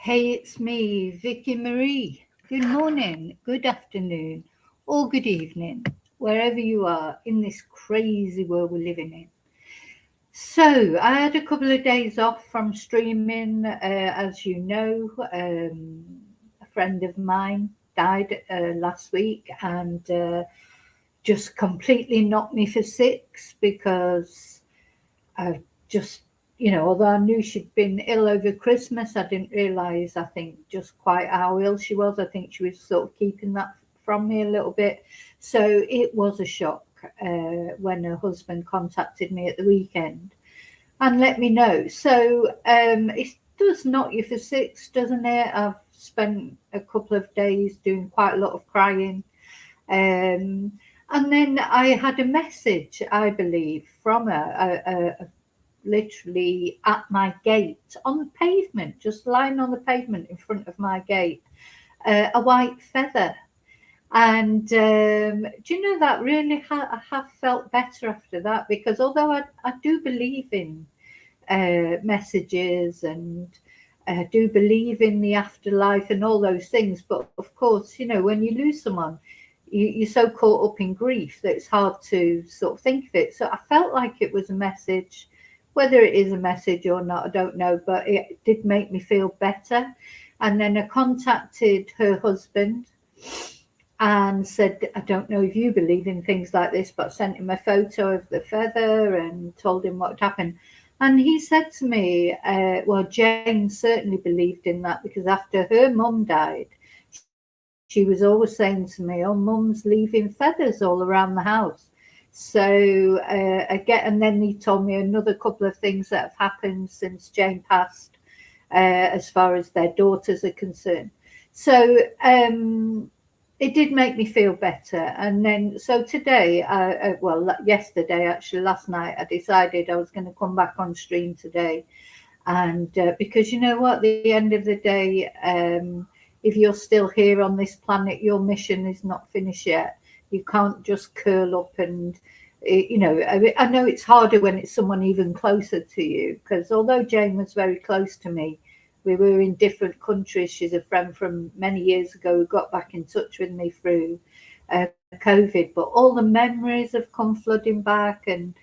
Hey, it's me, Vicky Marie. Good morning, good afternoon, or good evening, wherever you are in this crazy world we're living in. So, I had a couple of days off from streaming. As you know, a friend of mine died last week and just completely knocked me for six because I just, although I knew she'd been ill over Christmas, I didn't realise, I think, just quite how ill she was. I think she was sort of keeping that from me a little bit. So it was a shock when her husband contacted me at the weekend and let me know. So it does knock you for six, doesn't it? I've spent a couple of days doing quite a lot of crying. Um, and then I had a message, I believe, from her, literally at my gate on the pavement, just lying on the pavement in front of my gate, a white feather. And do you know that really I have felt better after that, because although I do believe in messages and I do believe in the afterlife and all those things, but of course, when you lose someone, you're so caught up in grief that it's hard to sort of think of it. So I felt like it was a message. Whether it is a message or not, I don't know, but it did make me feel better. And then I contacted her husband and said, I don't know if you believe in things like this, but I sent him a photo of the feather and told him what had happened. And he said to me, well, Jane certainly believed in that, because after her mum died, she was always saying to me, oh, mum's leaving feathers all around the house. So again, and then he told me another couple of things that have happened since Jane passed, as far as their daughters are concerned. So it did make me feel better. And then, so today, well, yesterday, actually, last night, I decided I was going to come back on stream today. And because you know what, at the end of the day, if you're still here on this planet, your mission is not finished yet. You can't just curl up and, I know it's harder when it's someone even closer to you, because although Jane was very close to me, we were in different countries. She's a friend from many years ago who got back in touch with me through COVID, but all the memories have come flooding back. And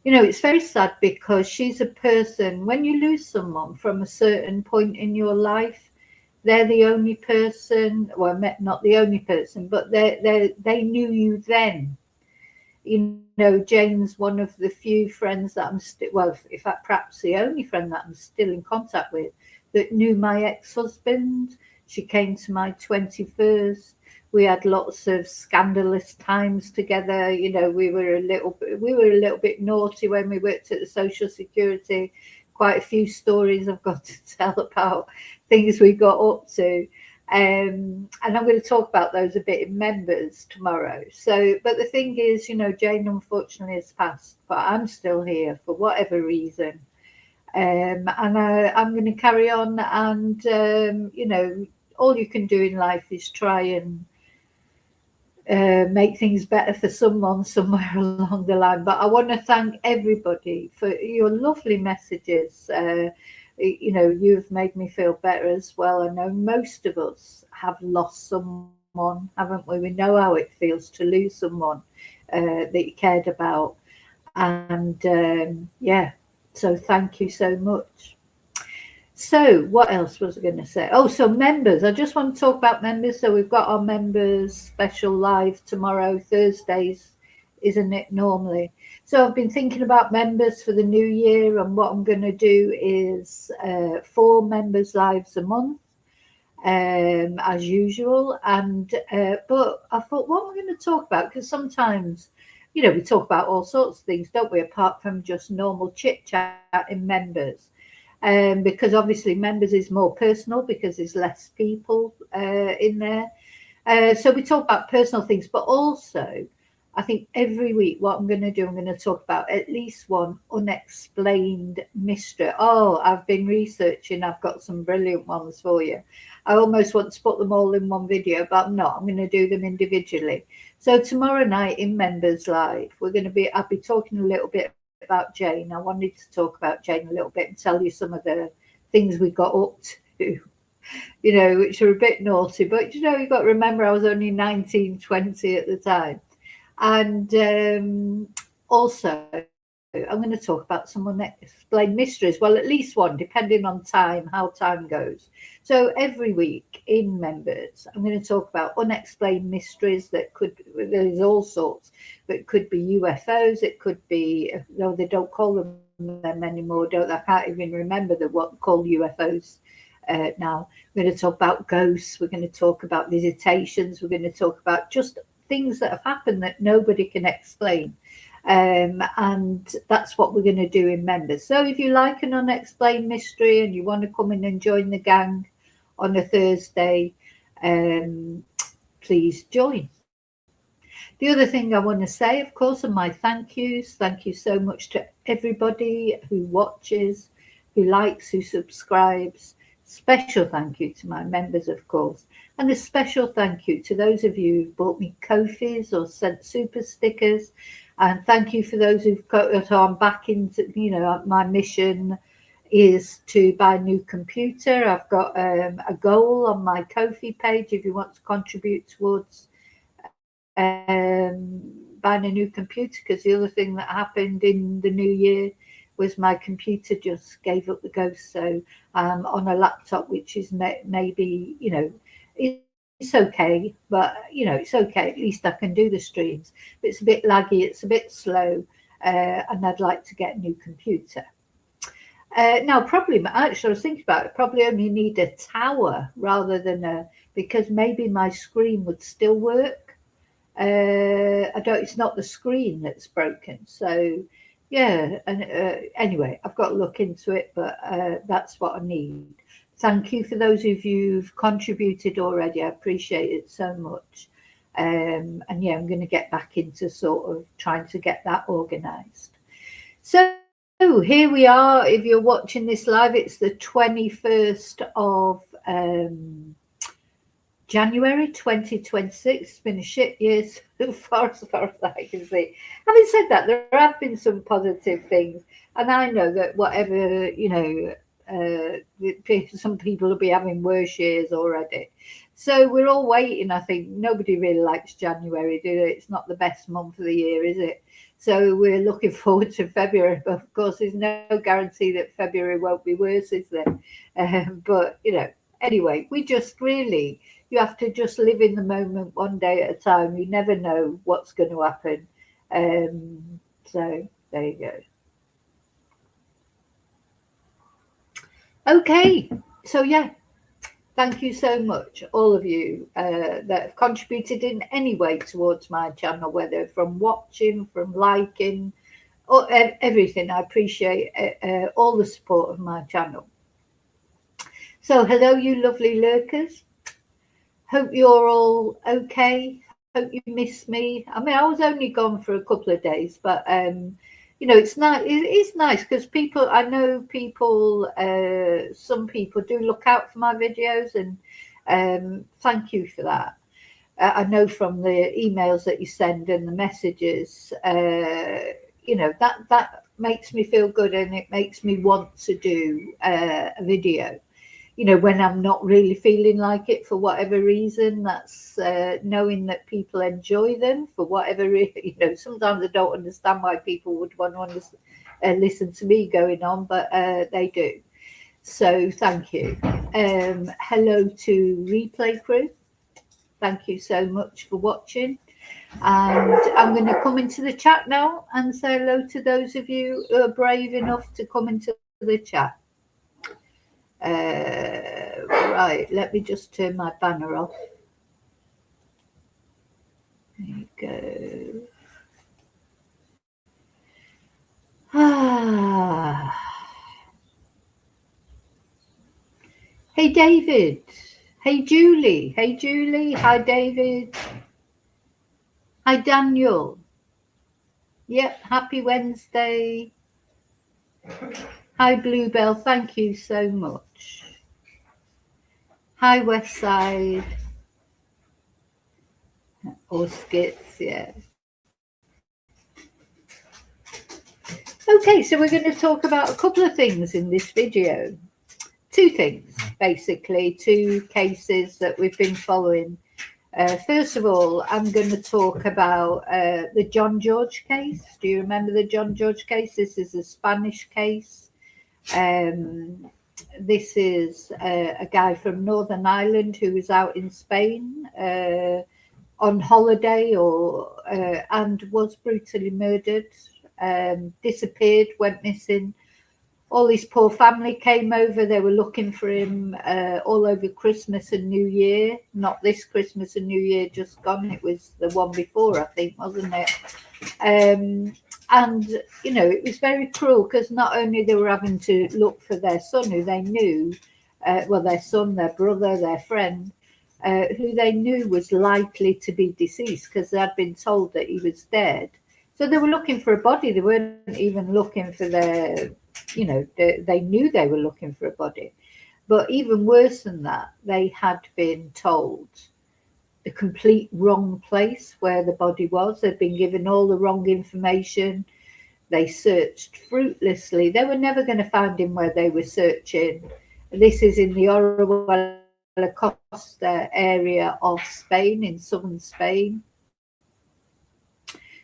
it's very sad, because she's a person, when you lose someone from a certain point in your life, they're the only person, well, not the only person, but they knew you then. Jane's one of the few friends that I'm still, well, in fact, perhaps the only friend that I'm still in contact with that knew my ex-husband. She came to my 21st. We had lots of scandalous times together. We were a little bit naughty when we worked at the Social Security. Quite a few stories I've got to tell about things we got up to. And I'm going to talk about those a bit in members tomorrow. So, but the thing is, Jane unfortunately has passed, but I'm still here for whatever reason. And I'm going to carry on. And, all you can do in life is try and make things better for someone somewhere along the line. But I want to thank everybody for your lovely messages. You've made me feel better as well. I know most of us have lost someone, haven't we? We know how it feels to lose someone that you cared about. And yeah, so thank you so much. So, what else was I going to say? Oh, so members. I just want to talk about members. So, we've got our members special live tomorrow, Thursdays, isn't it, normally? So, I've been thinking about members for the new year, and what I'm going to do is 4 members lives a month, as usual. And but I thought, what am I going to talk about? Because sometimes, we talk about all sorts of things, don't we? Apart from just normal chit chat in members. Because obviously members is more personal because there's less people in there. So we talk about personal things, but also I think every week what I'm going to do, I'm going to talk about at least one unexplained mystery. Oh, I've been researching. I've got some brilliant ones for you. I almost want to put them all in one video, but I'm not. I'm going to do them individually. So tomorrow night in Members Live, I'll be talking a little bit about Jane. I wanted to talk about Jane a little bit and tell you some of the things we got up to. which are a bit naughty. But you've got to remember I was only 19, 20 at the time. And also, I'm going to talk about some unexplained mysteries. Well, at least one, depending on time, how time goes. So every week in Members, I'm going to talk about unexplained mysteries there's all sorts, but it could be UFOs, it could be, no, they don't call them anymore, I can't even remember what called UFOs now. We're going to talk about ghosts, we're going to talk about visitations, we're going to talk about just things that have happened that nobody can explain. And that's what we're going to do in Members. So if you like an unexplained mystery and you want to come in and join the gang on a Thursday, please join. The other thing I want to say, of course, are my thank yous. Thank you so much to everybody who watches, who likes, who subscribes. Special thank you to my members, of course. And a special thank you to those of you who've bought me Ko-fis or sent super stickers. And thank you for those who've got on back into, my mission is to buy a new computer. I've got a goal on my Ko-fi page if you want to contribute towards buying a new computer, because the other thing that happened in the new year was my computer just gave up the ghost. So on a laptop, which is maybe, it's okay, but it's okay. At least I can do the streams. But it's a bit laggy, it's a bit slow, and I'd like to get a new computer. Now, probably, actually, I was thinking about it, probably only need a tower rather than because maybe my screen would still work. It's not the screen that's broken. So, yeah, and anyway, I've got to look into it, but that's what I need. Thank you for those of you who've contributed already. I appreciate it so much. And yeah, I'm going to get back into sort of trying to get that organised. So here we are. If you're watching this live, it's the 21st of January 2026. It's been a shit year so far as I can see. Having said that, there have been some positive things, and I know that whatever, some people will be having worse years already. So we're all waiting. I think nobody really likes January, do they? It's not the best month of the year, is it? So we're looking forward to February, but of course there's no guarantee that February won't be worse, is there? But anyway, you have to just live in the moment one day at a time. You never know what's going to happen. So there you go. Okay, so yeah, thank you so much, all of you that have contributed in any way towards my channel, whether from watching, from liking, or everything. I appreciate all the support of my channel. So hello, you lovely lurkers. Hope you're all okay. Hope you miss me. I mean, I was only gone for a couple of days, but it's nice. It's nice because I know people. Some people do look out for my videos, and thank you for that. I know from the emails that you send and the messages, that makes me feel good, and it makes me want to do a video. When I'm not really feeling like it for whatever reason. That's knowing that people enjoy them for whatever reason. Sometimes I don't understand why people would want to listen to me going on, but they do. So thank you. Hello to Replay Crew. Thank you so much for watching. And I'm going to come into the chat now and say hello to those of you who are brave enough to come into the chat. Right, let me just turn my banner off. There you go. Hey David. Hey Julie. Hey Julie. Hi David. Hi Daniel. Yep, happy Wednesday. Hi Bluebell, thank you so much. Hi Westside. Or Skits, yeah. Okay, so we're going to talk about a couple of things in this video. Two things, basically, two cases that we've been following. First of all, I'm going to talk about the John George case. Do you remember the John George case? This is a Spanish case. This is a guy from Northern Ireland who was out in Spain on holiday and was brutally murdered, disappeared, went missing. All his poor family came over. They were looking for him all over Christmas and New Year. Not this Christmas and New Year just gone. It was the one before, I think, wasn't it? And, you know, it was very cruel because not only they were having to look for their son, who they knew, their son, their brother, their friend, who they knew was likely to be deceased because they had been told that he was dead. So they were looking for a body. They weren't even looking for their, you know, they knew they were looking for a body. But even worse than that, they had been told the complete wrong place where the body was. They'd been given all the wrong information. They searched fruitlessly. They were never going to find him where they were searching. This is in the Orihuela Costa area of Spain, in southern Spain.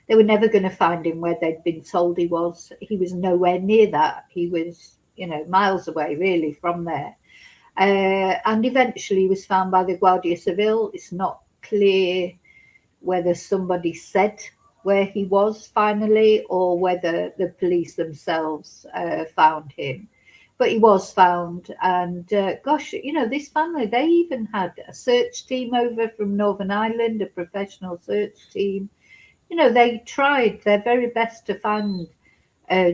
They were never going to find him where they'd been told he was. He was nowhere near that. He was, you know, miles away, really, from there. And eventually he was found by the Guardia Civil. It's not clear whether somebody said where he was finally or whether the police themselves found him. But he was found. And gosh, you know, this family, they even had a search team over from Northern Ireland, a professional search team. You know, they tried their very best to find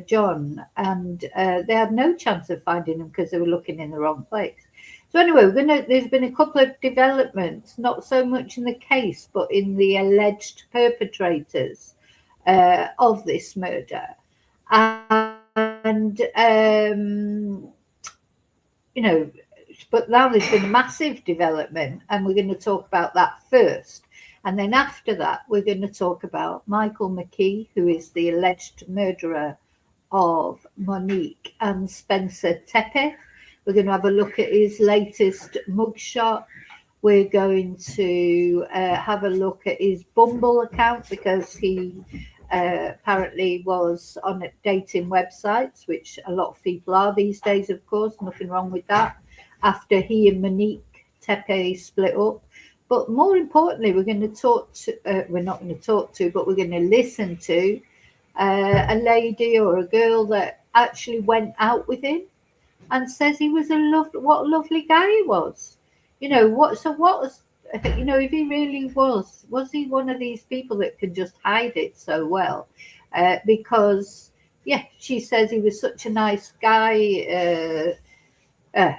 John, and they had no chance of finding him because they were looking in the wrong place. So anyway, there's been a couple of developments, not so much in the case, but in the alleged perpetrators of this murder. And, you know, but now there's been a massive development, and we're going to talk about that first. And then after that, we're going to talk about Michael McKe, who is the alleged murderer of Monique and Spencer Tepe. We're going to have a look at his latest mugshot. We're going to have a look at his Bumble account because he apparently was on dating websites, which a lot of people are these days, of course, nothing wrong with that, after he and Monique Tepe split up. But more importantly, we're going to talk to, we're not going to talk to, but we're going to listen to a lady or a girl that actually went out with him and says he was what a lovely guy he was. You know, what was, you know, if he really was he one of these people that can just hide it so well? Because, yeah, she says he was such a nice guy.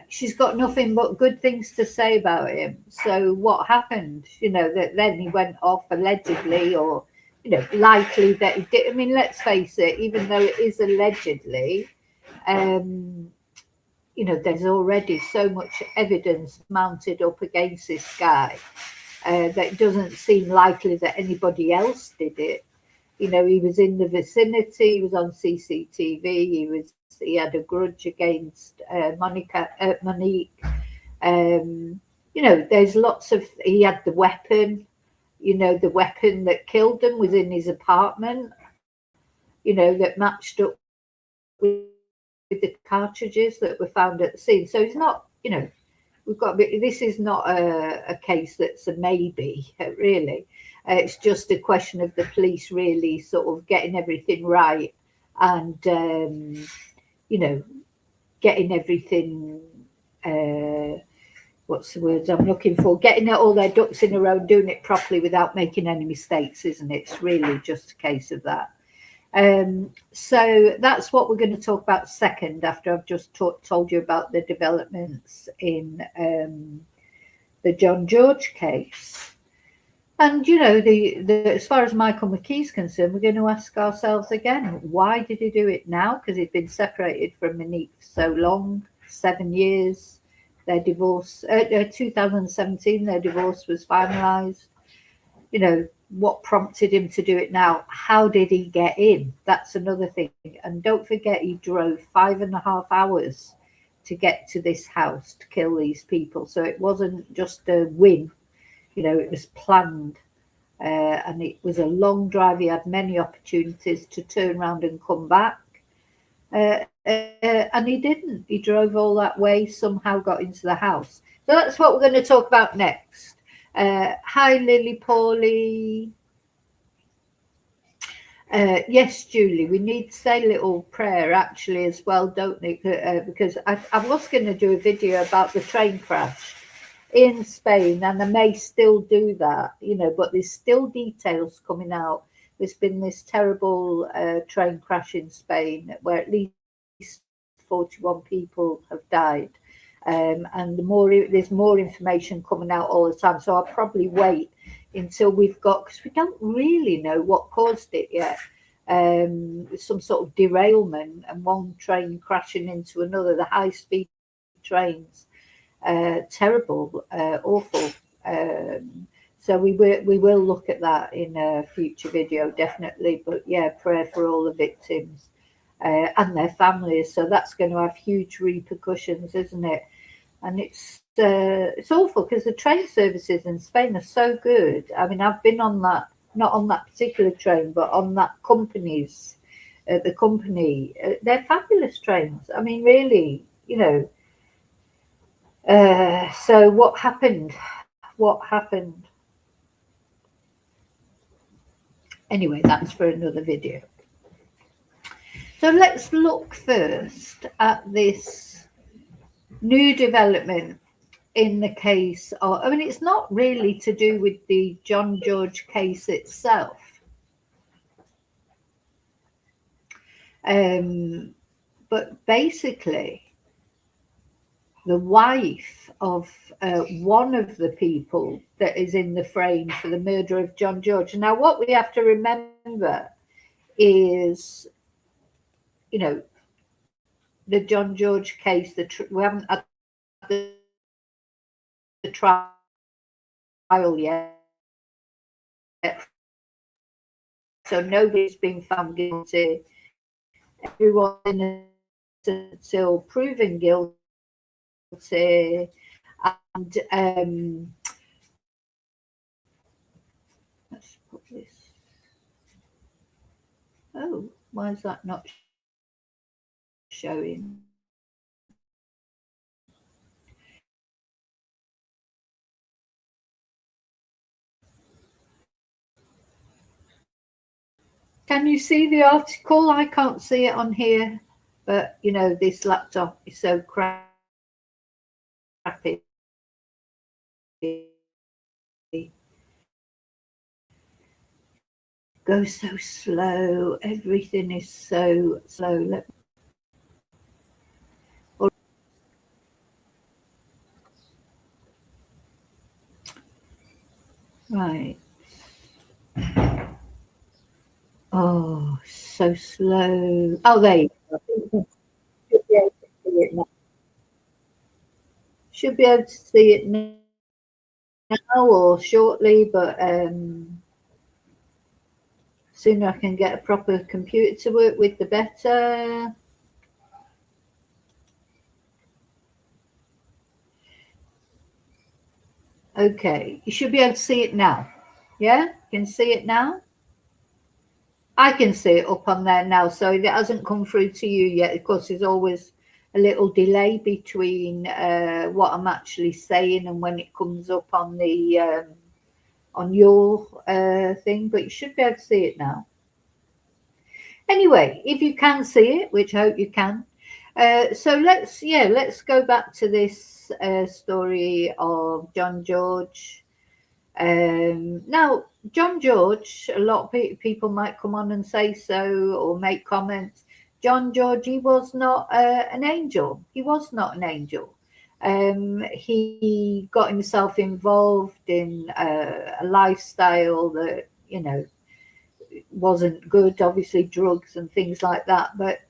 She's got nothing but good things to say about him. So what happened? You know, that then he went off allegedly, or, you know, likely that he did. I mean, let's face it, even though it is allegedly, you know, there's already so much evidence mounted up against this guy that it doesn't seem likely that anybody else did it. You know, he was in the vicinity, he was on CCTV, he had a grudge against Monique. You know, there's lots of, he had the weapon, you know, the weapon that killed him was in his apartment, you know, that matched up with the cartridges that were found at the scene. So it's not, you know, this is not a case that's a maybe, really. It's just a question of the police really sort of getting everything right and, you know, getting everything, what's the words I'm looking for? Getting all their ducks in a row, doing it properly without making any mistakes, isn't it? It's really just a case of that. So that's what we're going to talk about second, after I've just told you about the developments in the John George case. And, you know, as far as Michael McKe is concerned, we're going to ask ourselves again, why did he do it now? Because he'd been separated from Monique so long, 7 years. Their divorce, 2017, their divorce was finalised. You know, what prompted him to do it now? How did he get in? That's another thing. And don't forget, he drove 5.5 hours to get to this house to kill these people. So it wasn't just a whim, it was planned. And it was a long drive. He had many opportunities to turn around and come back. And he didn't. He drove all that way, somehow got into the house. So that's what we're going to talk about next. Hi, Lily Paulie. Yes, Julie, we need to say a little prayer actually as well, don't we? Because I was going to do a video about the train crash in Spain, and I may still do that, but there's still details coming out. There's been this terrible train crash in Spain where at least 41 people have died. And there's more information coming out all the time. So I'll probably wait until we've got, because we don't really know what caused it yet. Some sort of derailment and one train crashing into another, the high speed trains. Terrible, awful. So we will look at that in a future video, definitely. But yeah, prayer for all the victims and their families. So that's going to have huge repercussions, isn't it? And it's awful because the train services in Spain are so good. I mean, I've been on that, not on that particular train, but on that the company. They're fabulous trains. I mean, really, so what happened? Anyway, that's for another video. So let's look first at this new development in the case of, I mean, it's not really to do with the John George case itself. But basically, the wife of one of the people that is in the frame for the murder of John George. Now, what we have to remember is, the John George case, we haven't had the trial yet. So nobody's been found guilty. Everyone innocent until proven guilty. And let's put this. Oh, why is that not showing? Can you see the article? I can't see it on here, but this laptop is so crappy. Goes so slow. Everything is so slow. Right. Oh, so slow. Oh, there you go. Should be able to see it now or shortly, but sooner I can get a proper computer to work with, the better. Okay, you should be able to see it now. Yeah, you can see it now. I can see it up on there now, so if it hasn't come through to you yet, of course, there's always a little delay between what I'm actually saying and when it comes up on the on your thing, but you should be able to see it now. Anyway, if you can see it, which I hope you can, so let's go back to this story of John George. Now, John George, a lot of people might come on and say so or make comments. John George, he was not an angel. He was not an angel. He got himself involved in a lifestyle that, wasn't good, obviously drugs and things like that. But,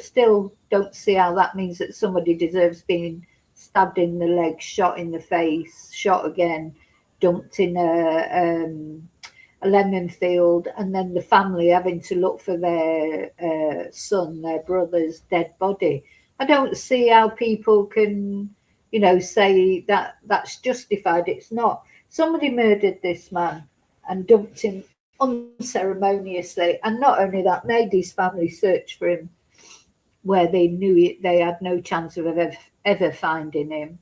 still don't see how that means that somebody deserves being stabbed in the leg, shot in the face, shot again, dumped in a lemon field, and then the family having to look for their son, their brother's dead body. I don't see how people can, say that that's justified. It's not. Somebody murdered this man and dumped him unceremoniously, and not only that, made his family search for him where they knew it, they had no chance of ever finding him.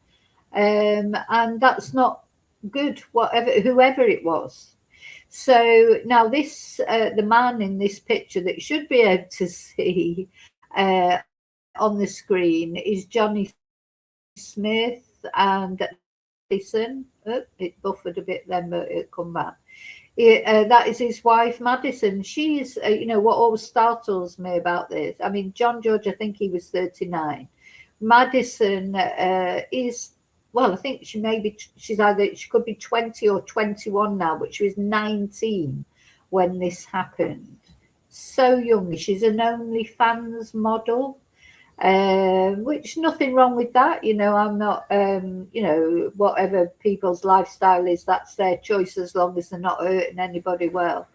And that's not good, whatever, whoever it was. So now this, the man in this picture that you should be able to see on the screen is Johnny Smith and Madison. Oh, it buffered a bit then, but it'll come back. That is his wife, Madison. She's, what always startles me about this. I mean, John George, I think he was 39. Madison is, well, I think she could be 20 or 21 now, but she was 19 when this happened. So young. She's an OnlyFans model. Which nothing wrong with that, I'm not, whatever people's lifestyle is, that's their choice as long as they're not hurting anybody well.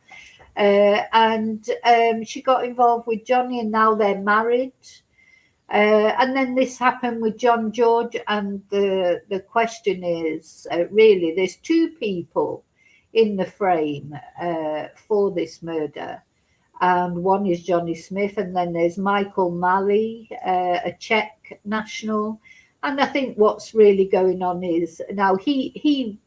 And she got involved with Johnny, and now they're married. And then this happened with John George, and the question is, really, there's two people in the frame for this murder. And one is Johnny Smith, and then there's Michael McKe, a Czech national. And I think what's really going on is now he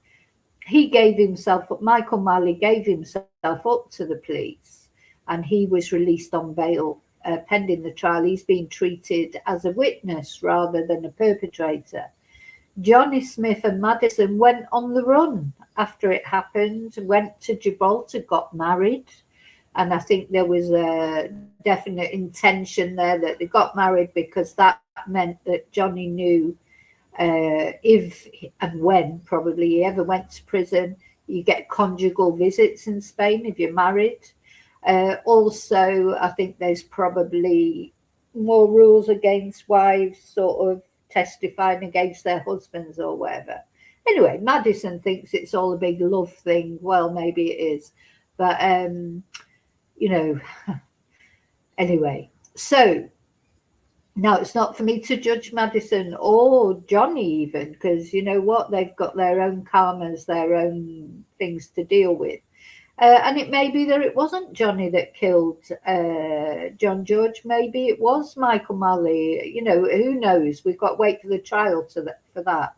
gave himself up. Michael McKe gave himself up to the police, and he was released on bail pending the trial. He's been treated as a witness rather than a perpetrator. Johnny Smith and Madison went on the run after it happened, went to Gibraltar, got married. And I think there was a definite intention there that they got married because that meant that Johnny knew if and when probably he ever went to prison, you get conjugal visits in Spain if you're married. Also, I think there's probably more rules against wives sort of testifying against their husbands or whatever. Anyway, Madison thinks it's all a big love thing. Well, maybe it is. But anyway, so now it's not for me to judge Madison or Johnny even, because you know what, they've got their own karmas, their own things to deal with. And it may be that it wasn't Johnny that killed John George. Maybe it was Michael McKe. Who knows? We've got to wait for the trial for that.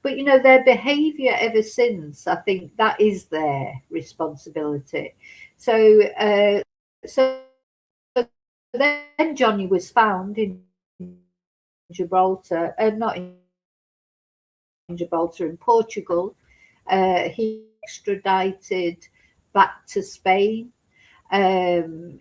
But, their behaviour ever since, I think that is their responsibility. So then Johnny was found in Gibraltar, not in Gibraltar, in Portugal. He extradited back to Spain.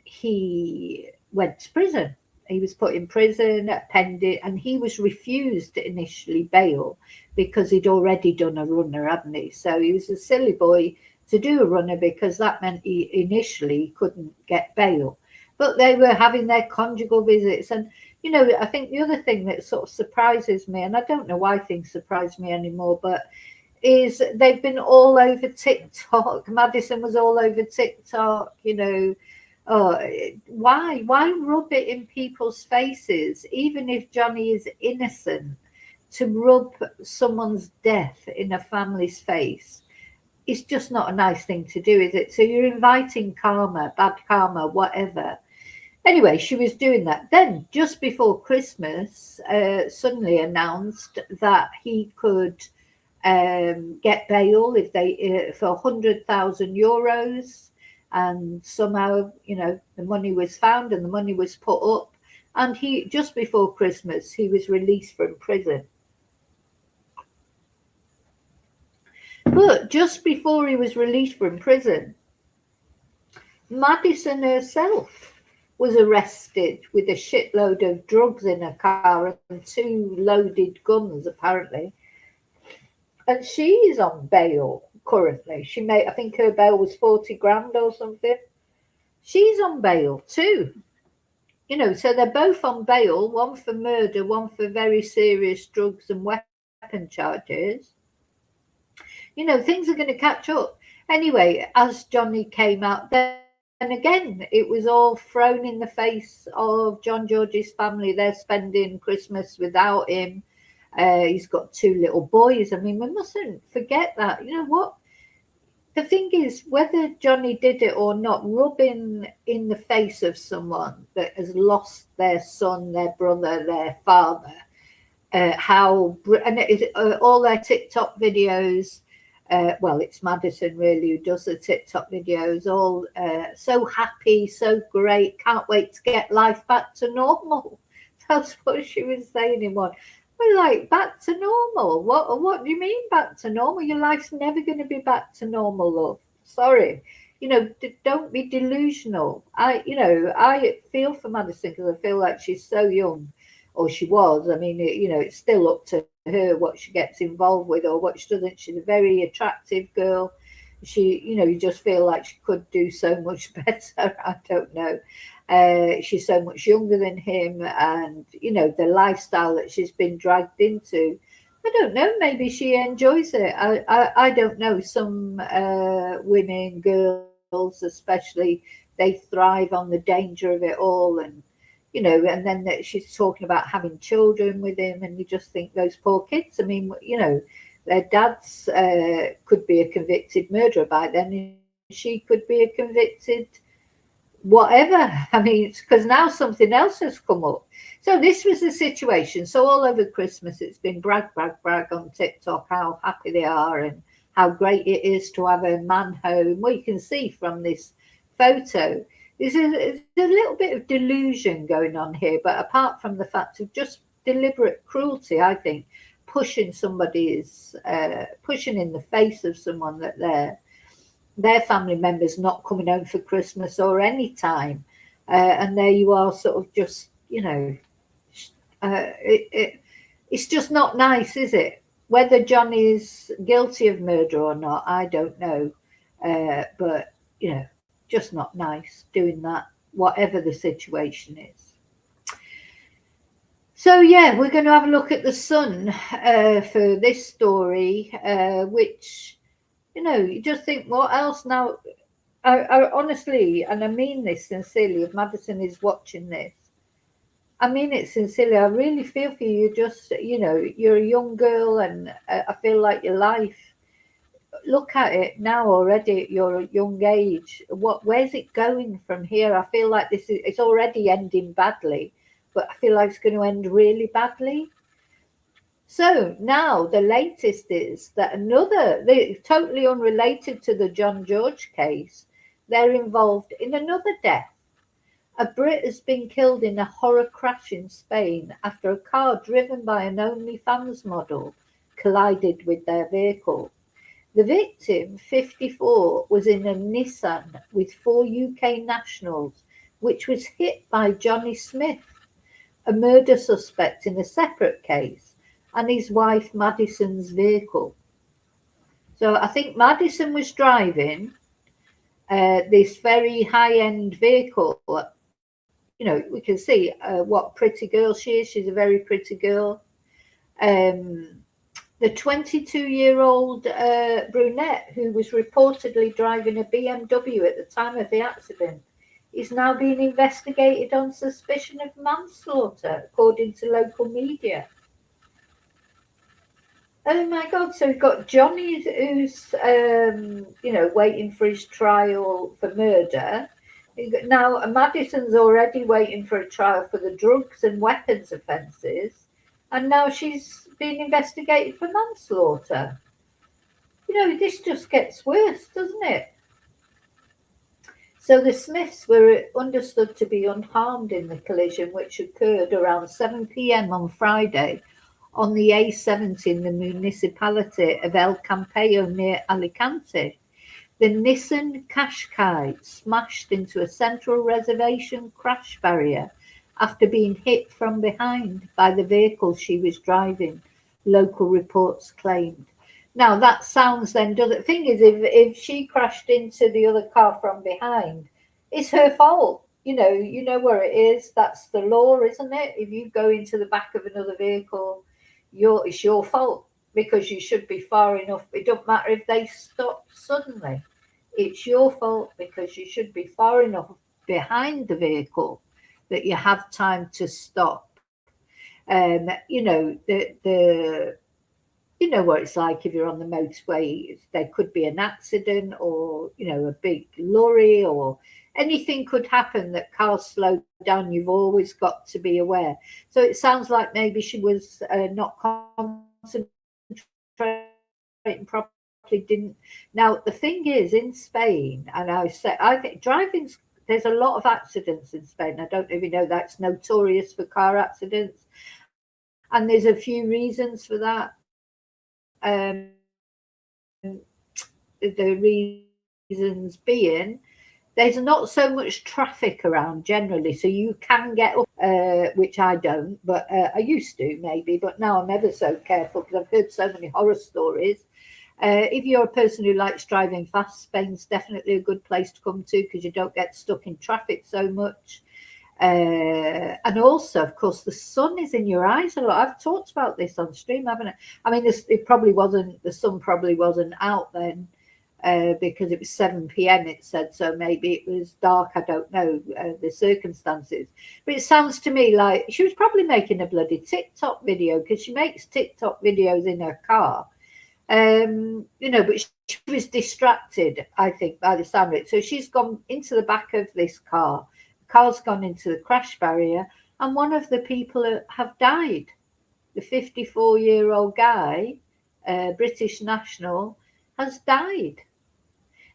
He went to prison. He was put in prison, pending, and he was refused initially bail because he'd already done a runner, hadn't he? So he was a silly boy to do a runner because that meant he initially couldn't get bail. But they were having their conjugal visits. And, I think the other thing that sort of surprises me, and I don't know why things surprise me anymore, but is they've been all over TikTok. Madison was all over TikTok, why rub it in people's faces, even if Johnny is innocent? To rub someone's death in a family's face, it's just not a nice thing to do, is it? So you're inviting karma, bad karma, whatever. Anyway, she was doing that. Then just before Christmas, suddenly announced that he could get bail if they for 100,000 euros. And somehow, the money was found and the money was put up. And he, just before Christmas, he was released from prison. But just before he was released from prison, Madison herself was arrested with a shitload of drugs in her car and 2 loaded guns, apparently. And she's on bail currently. I think her bail was 40 grand or something. She's on bail too. So they're both on bail, one for murder, one for very serious drugs and weapon charges. Things are going to catch up. Anyway, as Johnny came out, then again, it was all thrown in the face of John George's family. They're spending Christmas without him. He's got two little boys. I mean, we mustn't forget that. You know what? The thing is, whether Johnny did it or not, rubbing in the face of someone that has lost their son, their brother, their father, all their TikTok videos. Well, it's Madison really who does the TikTok videos. All so happy, so great, can't wait to get life back to normal. That's what she was saying in one. We're like, back to normal. What do you mean back to normal? Your life's never going to be back to normal, love. Sorry. Don't be delusional. I feel for Madison because I feel like she's so young, or she was. I mean, it's still up to her what she gets involved with or what she doesn't. She's a very attractive girl. You just feel like she could do so much better. I don't know. She's so much younger than him, and the lifestyle that she's been dragged into, I don't know, maybe she enjoys it. I don't know. Some women, girls especially, they thrive on the danger of it all, and and then that she's talking about having children with him, and you just think those poor kids. I mean, their dads could be a convicted murderer by then, and she could be a convicted whatever. I mean, it's because now something else has come up. So this was the situation. So all over Christmas, it's been brag on TikTok how happy they are and how great it is to have a man home. Well, you can see from this photo, there's a little bit of delusion going on here, but apart from the fact of just deliberate cruelty, I think, pushing in the face of someone that their family members not coming home for Christmas or any time, and there you are, sort of just it's just not nice, is it? Whether John is guilty of murder or not, I don't know, but just not nice doing that, whatever the situation is. So yeah, we're going to have a look at the Sun for this story, which you just think, what else now? I honestly, and I mean this sincerely, if Madison is watching this, I mean it sincerely. I really feel for you. Just you're a young girl, and I feel like your life. Look at it now already at your young age. Where's it going from here? I feel like it's already ending badly, but I feel like it's going to end really badly. So now the latest is that they're totally unrelated to the John George case, they're involved in another death. A Brit has been killed in a horror crash in Spain after a car driven by an OnlyFans model collided with their vehicle. The victim, 54, was in a Nissan with 4 UK nationals, which was hit by Johnny Smith, a murder suspect in a separate case, and his wife Madison's vehicle. So I think Madison was driving this very high-end vehicle. We can see what pretty girl she is. She's a very pretty girl. The 22-year-old brunette who was reportedly driving a BMW at the time of the accident is now being investigated on suspicion of manslaughter, according to local media. Oh my God! So we've got Johnny, who's waiting for his trial for murder. Now Madison's already waiting for a trial for the drugs and weapons offences, and now she's being investigated for manslaughter. This just gets worse, doesn't it? So the Smiths were understood to be unharmed in the collision, which occurred around 7 p.m. on Friday on the A70 in the municipality of El Campello near Alicante. The Nissan Qashqai smashed into a central reservation crash barrier after being hit from behind by the vehicle she was driving, local reports claimed. Now that sounds then, does it? Thing is, if she crashed into the other car from behind, it's her fault. You know where it is. That's the law, isn't it? If you go into the back of another vehicle, it's your fault, because you should be far enough. It don't matter if they stop suddenly. it's your fault because you should be far enough behind the vehicle that you have time to stop. The you know what it's like if you're on the motorway. There could be an accident, or a big lorry, or anything could happen that cars slow down. You've always got to be aware. So it sounds like maybe she was not concentrating properly. Didn't Now the thing is, in Spain, and I think driving's, there's a lot of accidents in Spain. I don't know if you know, that's notorious for car accidents, and there's a few reasons for that. The reasons being, there's not so much traffic around generally, so you can get up, which I don't, but I used to maybe, but now I'm ever so careful because I've heard so many horror stories. If you're a person who likes driving fast, Spain's definitely a good place to come to because you don't get stuck in traffic so much. And also, of course, the sun is in your eyes a lot. I've talked about this on stream, haven't I? I mean, the sun probably wasn't out then, because it was 7 p.m. It said, so maybe it was dark. I don't know the circumstances, but it sounds to me like she was probably making a bloody TikTok video, because she makes TikTok videos in her car. But she was distracted, I think, by the sound of it. So she's gone into the back of this car. The car's gone into the crash barrier, and one of the people have died. The 54-year-old guy, British national, has died.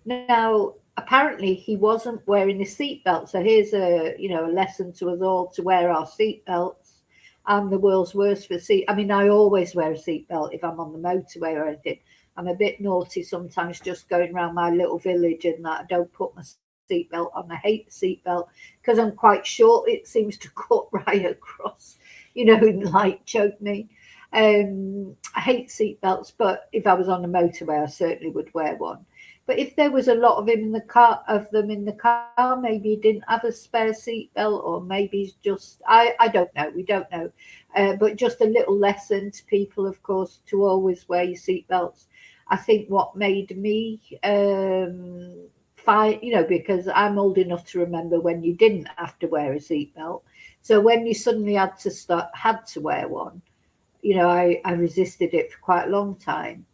Now, apparently, he wasn't wearing a seatbelt. So here's a lesson to us all to wear our seatbelts. I'm the world's worst for seat. I mean, I always wear a seatbelt if I'm on the motorway or anything. I'm a bit naughty sometimes, just going around my little village and that. I don't put my seatbelt on. I hate the seatbelt because I'm quite short. It seems to cut right across, and like choke me. I hate seatbelts, but if I was on the motorway, I certainly would wear one. But if there was a lot of them in the car, maybe he didn't have a spare seatbelt, or maybe he's just, I don't know. We don't know. But just a little lesson to people, of course, to always wear your seatbelts. I think what made me because I'm old enough to remember when you didn't have to wear a seatbelt. So when you suddenly had to wear one, I resisted it for quite a long time.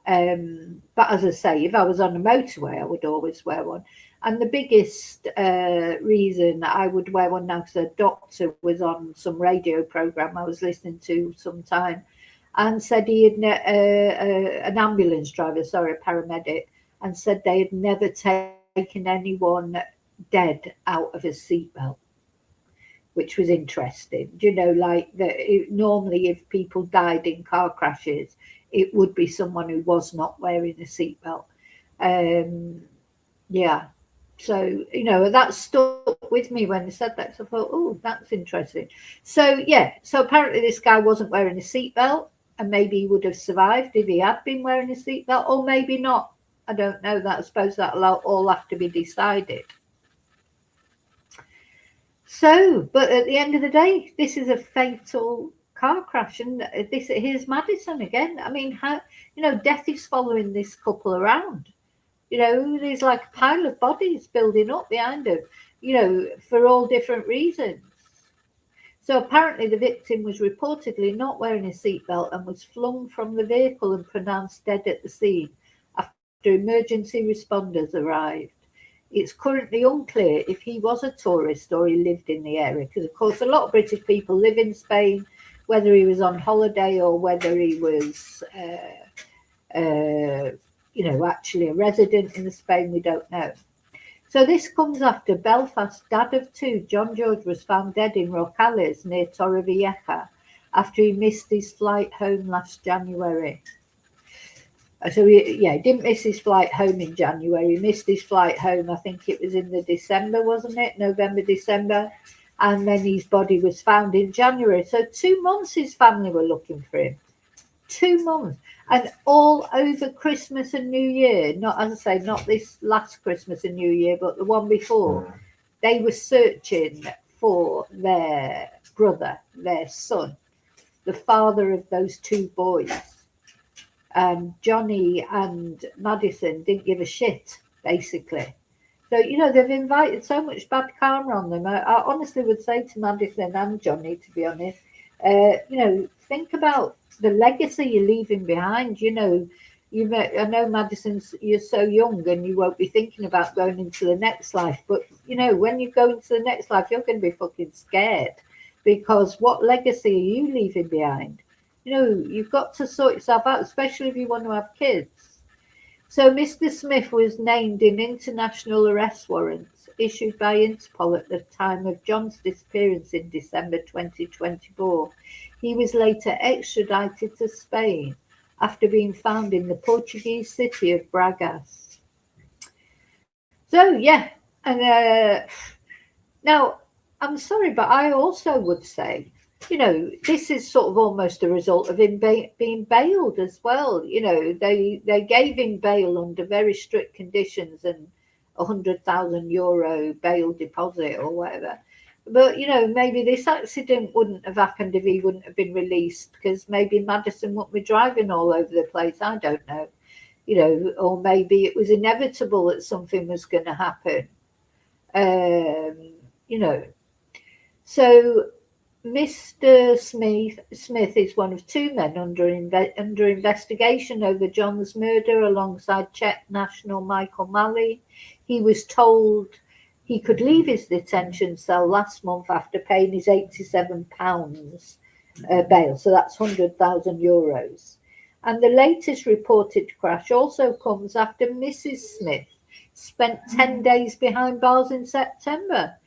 But as I say, if I was on a motorway, I would always wear one. And the biggest reason I would wear one now, because a doctor was on some radio program I was listening to sometime, and said he had an ambulance driver, a paramedic, and said they had never taken anyone dead out of a seatbelt, which was interesting. Normally if people died in car crashes, it would be someone who was not wearing a seatbelt. So, that stuck with me when they said that. So I thought, oh, that's interesting. So apparently this guy wasn't wearing a seatbelt, and maybe he would have survived if he had been wearing a seatbelt, or maybe not. I don't know that. I suppose that'll all have to be decided. So, but at the end of the day, this is a fatal car crash, and here's Madison again. I mean, how death is following this couple around. There's like a pile of bodies building up behind them, for all different reasons. So apparently the victim was reportedly not wearing a seatbelt and was flung from the vehicle and pronounced dead at the scene after emergency responders arrived. It's currently unclear if he was a tourist or he lived in the area, because, of course, a lot of British people live in Spain, whether he was on holiday or whether he was, actually a resident in Spain, we don't know. So this comes after Belfast dad of two, John George, was found dead in Rocales near Torrevieja after he missed his flight home last January. So he didn't miss his flight home in January. He missed his flight home, I think it was in the December, wasn't it? November, December. And then his body was found in January. So 2 months his family were looking for him. 2 months. And all over Christmas and New Year, not, as I say, not this last Christmas and New Year, but the one before, they were searching for their brother, their son, the father of those two boys. Johnny and Madison didn't give a shit. basically. So, they've invited so much bad karma on them. I honestly would say to Madison and Johnny, to be honest, think about the legacy you're leaving behind. I know Madison's, you're so young and you won't be thinking about going into the next life. But, when you go into the next life, you're going to be fucking scared because what legacy are you leaving behind? You've got to sort yourself out, especially if you want to have kids. So Mr. Smith was named in international arrest warrants issued by Interpol at the time of John's disappearance in December 2024. He was later extradited to Spain after being found in the Portuguese city of Bragas. So, yeah, and now I'm sorry, but I also would say, this is sort of almost a result of him being bailed as well. They gave him bail under very strict conditions and €100,000 bail deposit or whatever. But, maybe this accident wouldn't have happened if he wouldn't have been released, because maybe Madison wouldn't be driving all over the place. I don't know. Or maybe it was inevitable that something was going to happen. So Mr. Smith is one of two men under investigation over John's murder alongside Czech national Michael McKe. He was told he could leave his detention cell last month after paying his £87 bail, so that's €100,000. And the latest reported crash also comes after Mrs. Smith spent 10 days behind bars in September.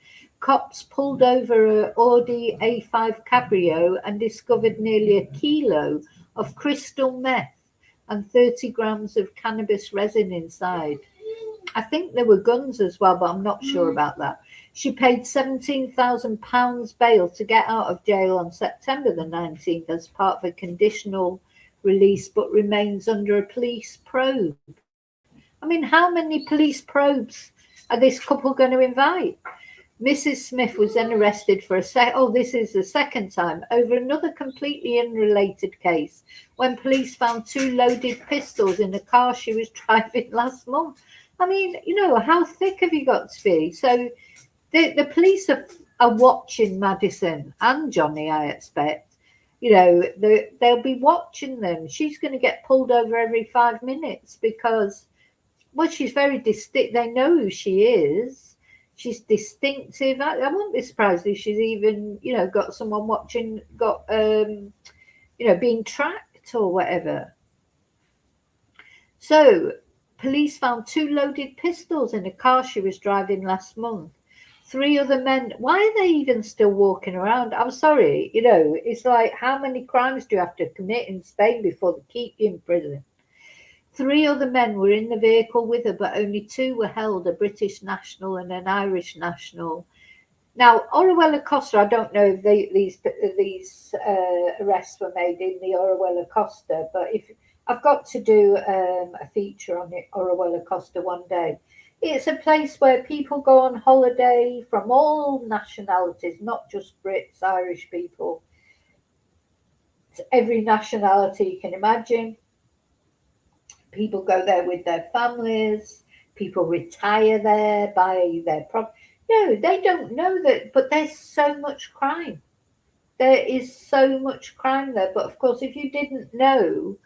Cops pulled over an Audi A5 Cabrio and discovered nearly a kilo of crystal meth and 30 grams of cannabis resin inside. I think there were guns as well, but I'm not sure about that. She paid £17,000 bail to get out of jail on September the 19th as part of a conditional release, but remains under a police probe. I mean, how many police probes are this couple going to invite? Mrs. Smith was then arrested for this is the second time, over another completely unrelated case, when police found two loaded pistols in a car she was driving last month. I mean, how thick have you got to be? So the police are watching Madison and Johnny, I expect. They'll be watching them. She's going to get pulled over every 5 minutes because, well, she's very distinct. They know who she is. She's distinctive. I wouldn't be surprised if she's even, got someone watching, being tracked or whatever. So, police found two loaded pistols in a car she was driving last month. 3 other men. Why are they even still walking around? I'm sorry, it's like, how many crimes do you have to commit in Spain before they keep you in prison? 3 other men were in the vehicle with her, but only 2 were held, a British national and an Irish national. Now, Orihuela Costa, I don't know if these arrests were made in the Orihuela Costa, but if I've got to do a feature on it, Orihuela Costa, one day. It's a place where people go on holiday from all nationalities, not just Brits, Irish people. It's every nationality you can imagine. People go there with their families. People retire there, buy their property. No, they don't know that, but there's so much crime. There is so much crime there. But of course, if you didn't know,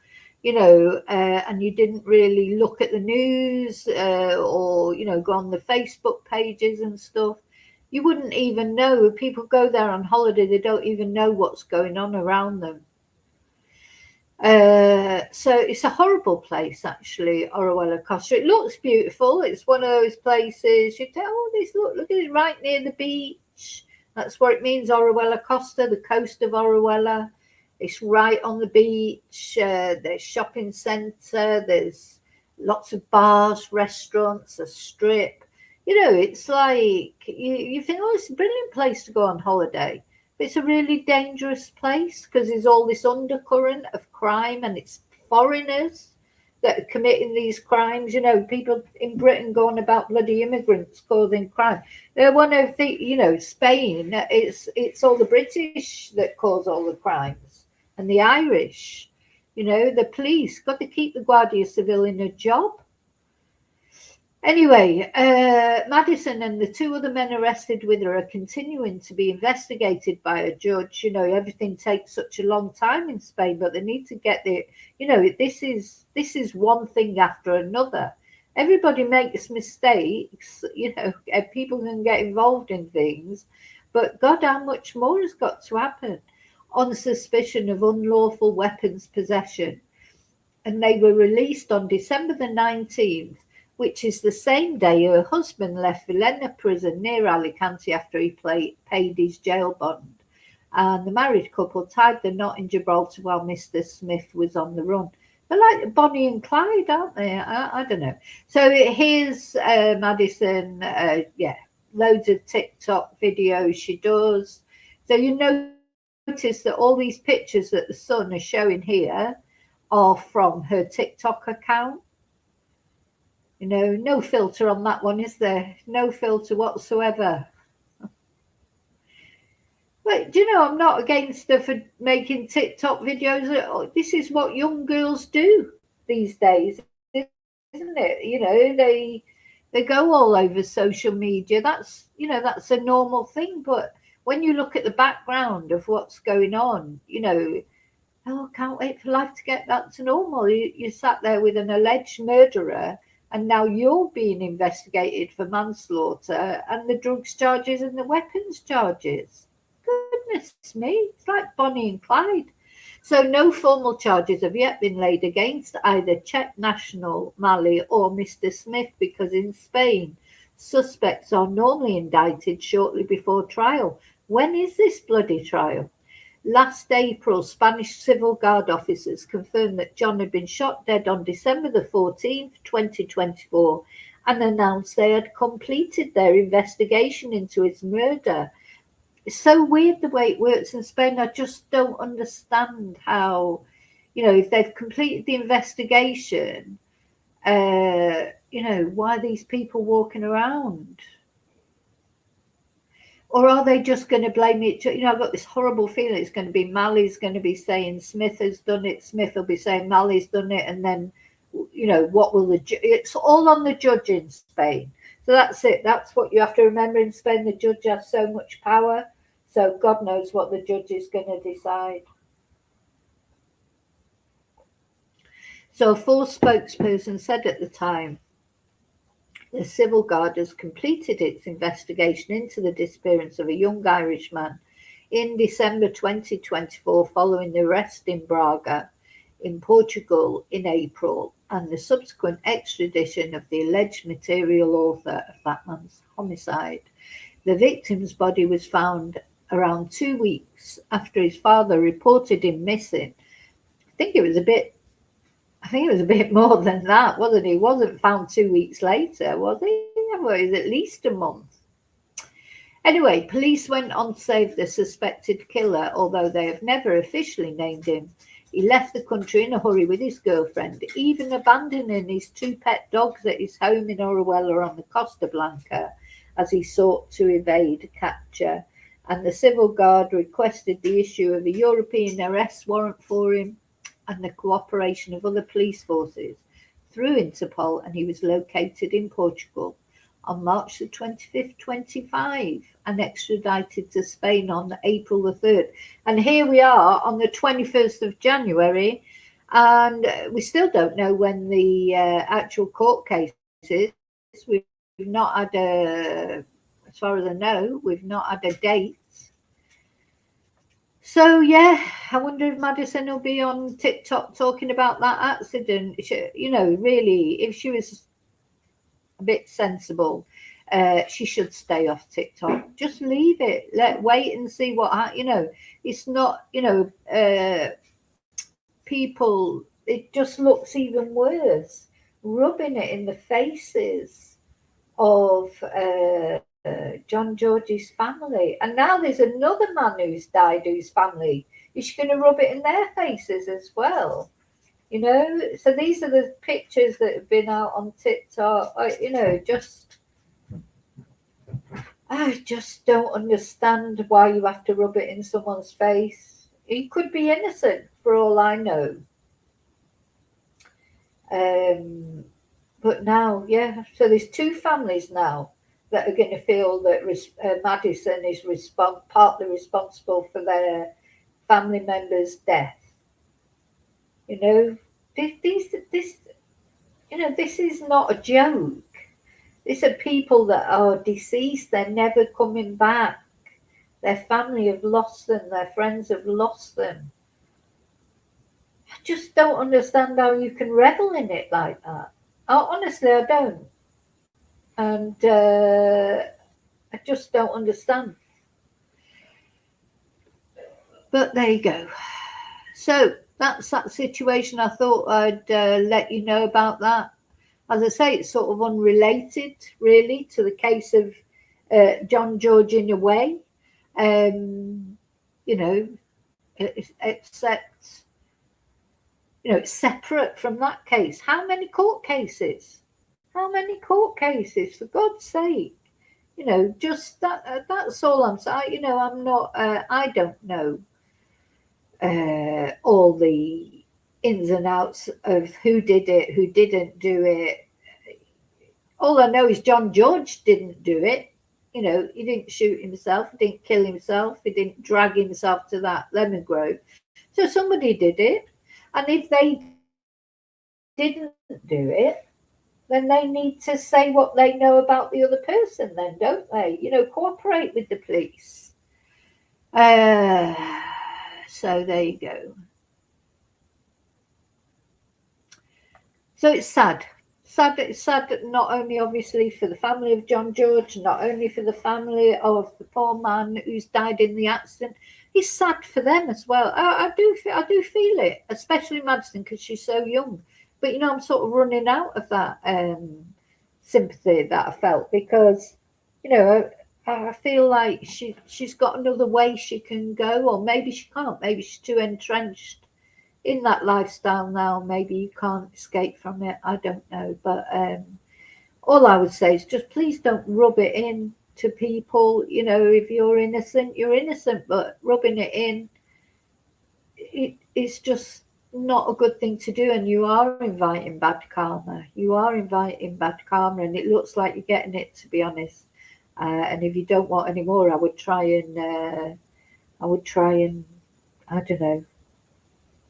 and you didn't really look at the news or, go on the Facebook pages and stuff, you wouldn't even know. People go there on holiday, they don't even know what's going on around them. So it's a horrible place, actually, Orihuela Costa. It looks beautiful. It's one of those places you tell, look at it, right near the beach. That's what it means, Orihuela Costa, the coast of Orihuela. It's right on the beach. There's shopping centre. There's lots of bars, restaurants, a strip. It's like you think, it's a brilliant place to go on holiday. It's a really dangerous place because there's all this undercurrent of crime, and it's foreigners that are committing these crimes. People in Britain go on about bloody immigrants causing crime. They're one of the, Spain, it's all the British that cause all the crimes, and the Irish. The police got to keep the Guardia Civil in a job. Anyway, Madison and the two other men arrested with her are continuing to be investigated by a judge. You know, everything takes such a long time in Spain, but they need to get the, you know, this is one thing after another. Everybody makes mistakes, you know, and people can get involved in things, but God, how much more has got to happen on suspicion of unlawful weapons possession? And they were released on December the 19th, which is the same day her husband left Villena prison near Alicante after he paid his jail bond. And the married couple tied the knot in Gibraltar while Mr. Smith was on the run. They're like Bonnie and Clyde, aren't they? I don't know. So here's Madison, yeah, loads of TikTok videos she does. So you notice that all these pictures that the Sun is showing here are from her TikTok account. You know, no filter on that one, is there? No filter whatsoever. But do you know, I'm not against her for making TikTok videos. This is what young girls do these days, isn't it? You know, they go all over social media. That's that's a normal thing. But when you look at the background of what's going on, oh, can't wait for life to get back to normal. You sat there with an alleged murderer, and now you're being investigated for manslaughter and the drugs charges and the weapons charges. Goodness me, it's like Bonnie and Clyde. So, no formal charges have yet been laid against either Czech national Mali or Mr. Smith because in Spain, suspects are normally indicted shortly before trial. When is this bloody trial? Last April, Spanish Civil Guard officers confirmed that John had been shot dead on December the 14th, 2024, and announced they had completed their investigation into his murder. It's so weird the way it works in Spain. I just don't understand how, if they've completed the investigation, why are these people walking around? Or are they just going to blame each other? I've got this horrible feeling it's going to be Mali's going to be saying Smith has done it, Smith will be saying Mali's done it, and then, what will it's all on the judge in Spain. So that's it. That's what you have to remember in Spain. The judge has so much power. So God knows what the judge is going to decide. So a full spokesperson said at the time, the Civil Guard has completed its investigation into the disappearance of a young Irishman in December 2024 following the arrest in Braga in Portugal in April and the subsequent extradition of the alleged material author of that man's homicide. The victim's body was found around 2 weeks after his father reported him missing. I think it was a bit more than that, wasn't he? He wasn't found 2 weeks later, was he? Well, it was at least a month. Anyway, police went on to say the suspected killer, although they have never officially named him. He left the country in a hurry with his girlfriend, even abandoning his 2 pet dogs at his home in Orihuela on the Costa Blanca as he sought to evade capture. And the Civil Guard requested the issue of a European arrest warrant for him and the cooperation of other police forces through Interpol, and he was located in Portugal on March the 25th, 25, and extradited to Spain on April the 3rd. And here we are on the 21st of January, and we still don't know when the actual court case is. We've not had as far as I know, we've not had a date. So yeah, I wonder if Madison will be on TikTok talking about that accident. Really, if she was a bit sensible, she should stay off TikTok. Just leave it. Wait and see what it's not. People. It just looks even worse. Rubbing it in the faces of John George's family. And now there's another man who's died whose family is going to rub it in their faces as well. So these are the pictures that have been out on TikTok. I just don't understand why you have to rub it in someone's face. He could be innocent for all I know. But now, yeah, so there's two families now that are going to feel that Madison is partly responsible for their family member's death. You know, this, this is not a joke. These are people that are deceased. They're never coming back. Their family have lost them. Their friends have lost them. I just don't understand how you can revel in it like that. Honestly, I don't. And I just don't understand. But there you go. So that's that situation. I thought I'd let you know about that. As I say, it's sort of unrelated, really, to the case of John George in a way. You know, except, it's separate from that case. How many court cases? How many court cases? For God's sake! Just that. That's all I'm saying. I'm not. I don't know all the ins and outs of who did it, who didn't do it. All I know is John George didn't do it. He didn't shoot himself, he didn't kill himself, he didn't drag himself to that lemon grove. So somebody did it. And if they didn't do it, then they need to say what they know about the other person, then, don't they? Cooperate with the police. Uh, so there you go. So it's sad. It's sad that not only obviously for the family of John George, not only for the family of the poor man who's died in the accident, it's sad for them as well. I do feel it, especially Madison because she's so young. But I'm sort of running out of that sympathy that I felt because I feel like she's got another way she can go, or maybe she can't. Maybe she's too entrenched in that lifestyle now. Maybe you can't escape from it. I don't know. But all I would say is just please don't rub it in to people. If you're innocent, you're innocent. But rubbing it in, it's just not a good thing to do. And you are inviting bad karma. You are inviting bad karma. And it looks like you're getting it, to be honest. And if you don't want any more, I would try and, I don't know,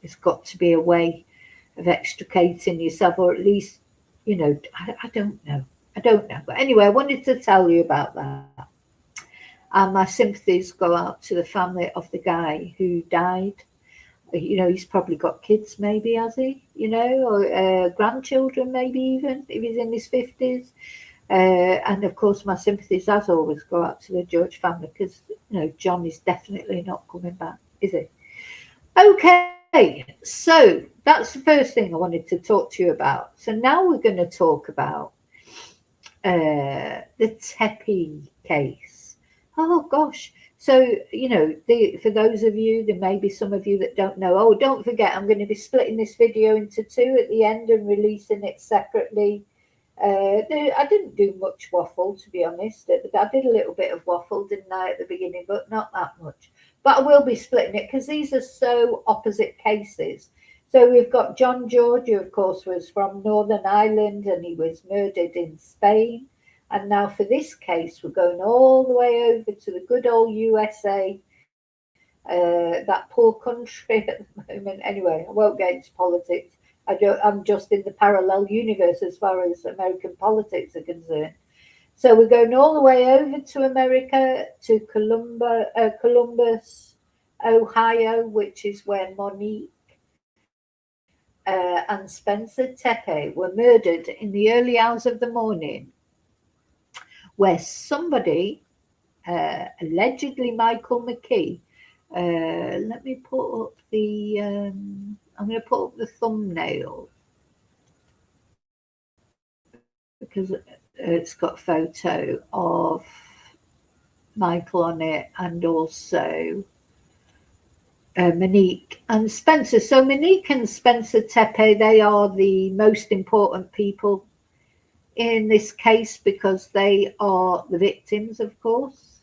there's got to be a way of extricating yourself, or at least, I don't know. I don't know. But anyway, I wanted to tell you about that. And my sympathies go out to the family of the guy who died. He's probably got kids, maybe, has he? Or grandchildren, maybe even, if he's in his 50s. And of course, my sympathies, as always, go out to the George family because, John is definitely not coming back, is he? Okay, so that's the first thing I wanted to talk to you about. So now we're going to talk about the Tepe case. Oh gosh. So, for those of you, there may be some of you that don't know. Oh, don't forget, I'm going to be splitting this video into two at the end and releasing it separately. I didn't do much waffle, to be honest. I did a little bit of waffle, didn't I, at the beginning, but not that much. But I will be splitting it because these are so opposite cases. So we've got John George, who of course was from Northern Ireland and he was murdered in Spain. And now for this case, we're going all the way over to the good old USA, that poor country at the moment. Anyway, I won't get into politics. I'm just in the parallel universe as far as American politics are concerned. So we're going all the way over to America, to Columbus, Ohio, which is where Monique and Spencer Tepe were murdered in the early hours of the morning, where somebody, allegedly Michael McKe, let me put up the, I'm going to put up the thumbnail because it's got a photo of Michael on it and also Monique and Spencer. So Monique and Spencer Tepe, they are the most important people in this case because they are the victims, of course.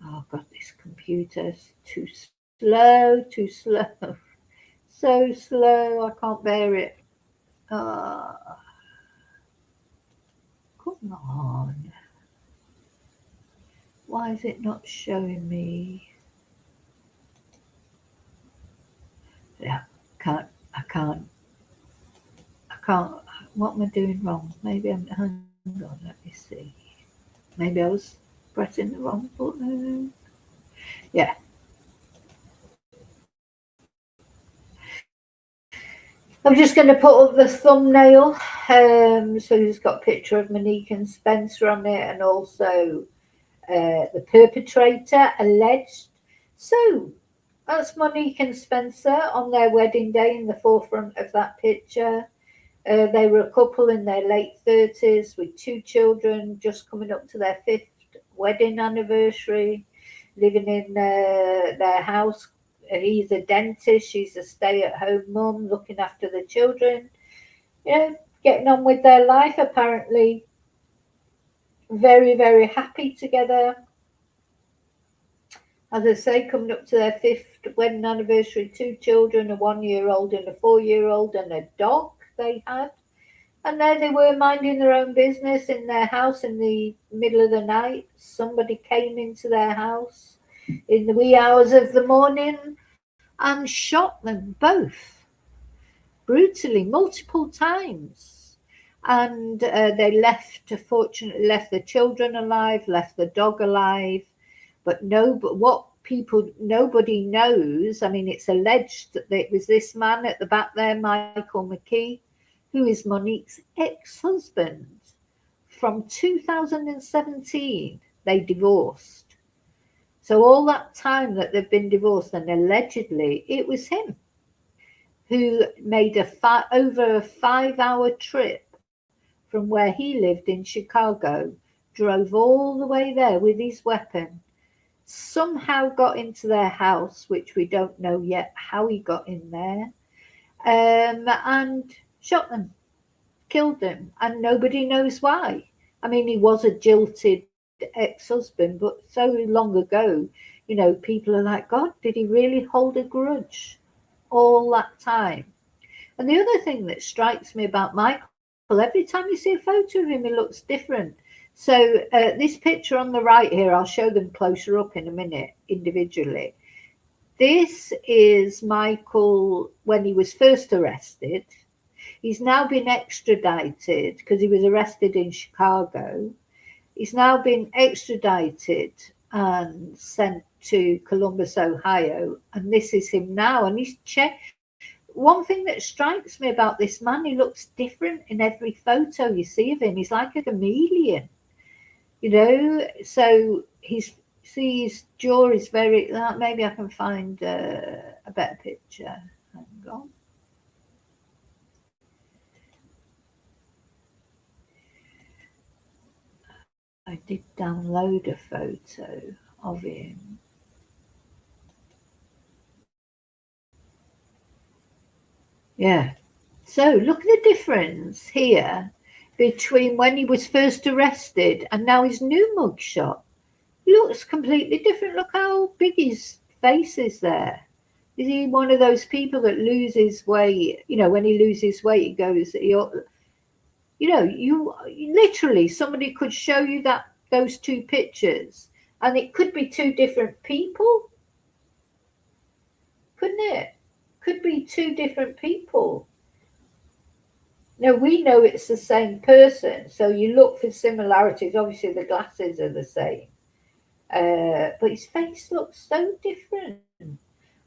Oh God, this computer's too slow, so slow. I can't bear it. Uh, Come on. Why is it not showing me? Yeah, can't. I can't. I can't. What am I doing wrong? Maybe I'm. Hang on. Let me see. Maybe I was pressing the wrong button. Yeah. I'm just going to put up the thumbnail. So it's got a picture of Monique and Spencer on it, and also the perpetrator alleged. So that's Monique and Spencer on their wedding day in the forefront of that picture. They were a couple in their late 30s with two children, just coming up to their fifth wedding anniversary, living in their house. He's a dentist, she's a stay at home mum, looking after the children, getting on with their life, apparently. Very, very happy together. As I say, coming up to their fifth wedding anniversary, two children, a 1 year old and a 4 year old, and a dog they had. And there they were minding their own business in their house in the middle of the night. Somebody came into their house in the wee hours of the morning and shot them both brutally multiple times. And they fortunately left the children alive, left the dog alive. But what nobody knows, I mean, it's alleged that it was this man at the back there, Michael McKe, who is Monique's ex-husband. From 2017, they divorced. So all that time that they've been divorced, and allegedly it was him who made over a 5 hour trip from where he lived in Chicago, drove all the way there with his weapon, somehow got into their house, which we don't know yet how he got in there, and shot them, killed them, and nobody knows why. I mean, he was a jilted ex-husband, but so long ago, people are like, God, did he really hold a grudge all that time? And the other thing that strikes me about Michael, every time you see a photo of him, he looks different. So this picture on the right here, I'll show them closer up in a minute individually. This is Michael when he was first arrested. He's now been extradited because he was arrested in Chicago. He's now been extradited and sent to Columbus, Ohio. And this is him now. And he's one thing that strikes me about this man, he looks different in every photo you see of him. He's like a chameleon, So his jaw is very. Maybe I can find a better picture. Hang on. I did download a photo of him. Yeah. So look at the difference here between when he was first arrested and now his new mugshot. Looks completely different. Look how big his face is there. Is he one of those people that loses weight? When he loses weight, he goes, you literally, somebody could show you those two pictures and it could be two different people, couldn't it? Could be two different people. No, we know it's the same person, so you look for similarities. Obviously, the glasses are the same, but his face looks so different.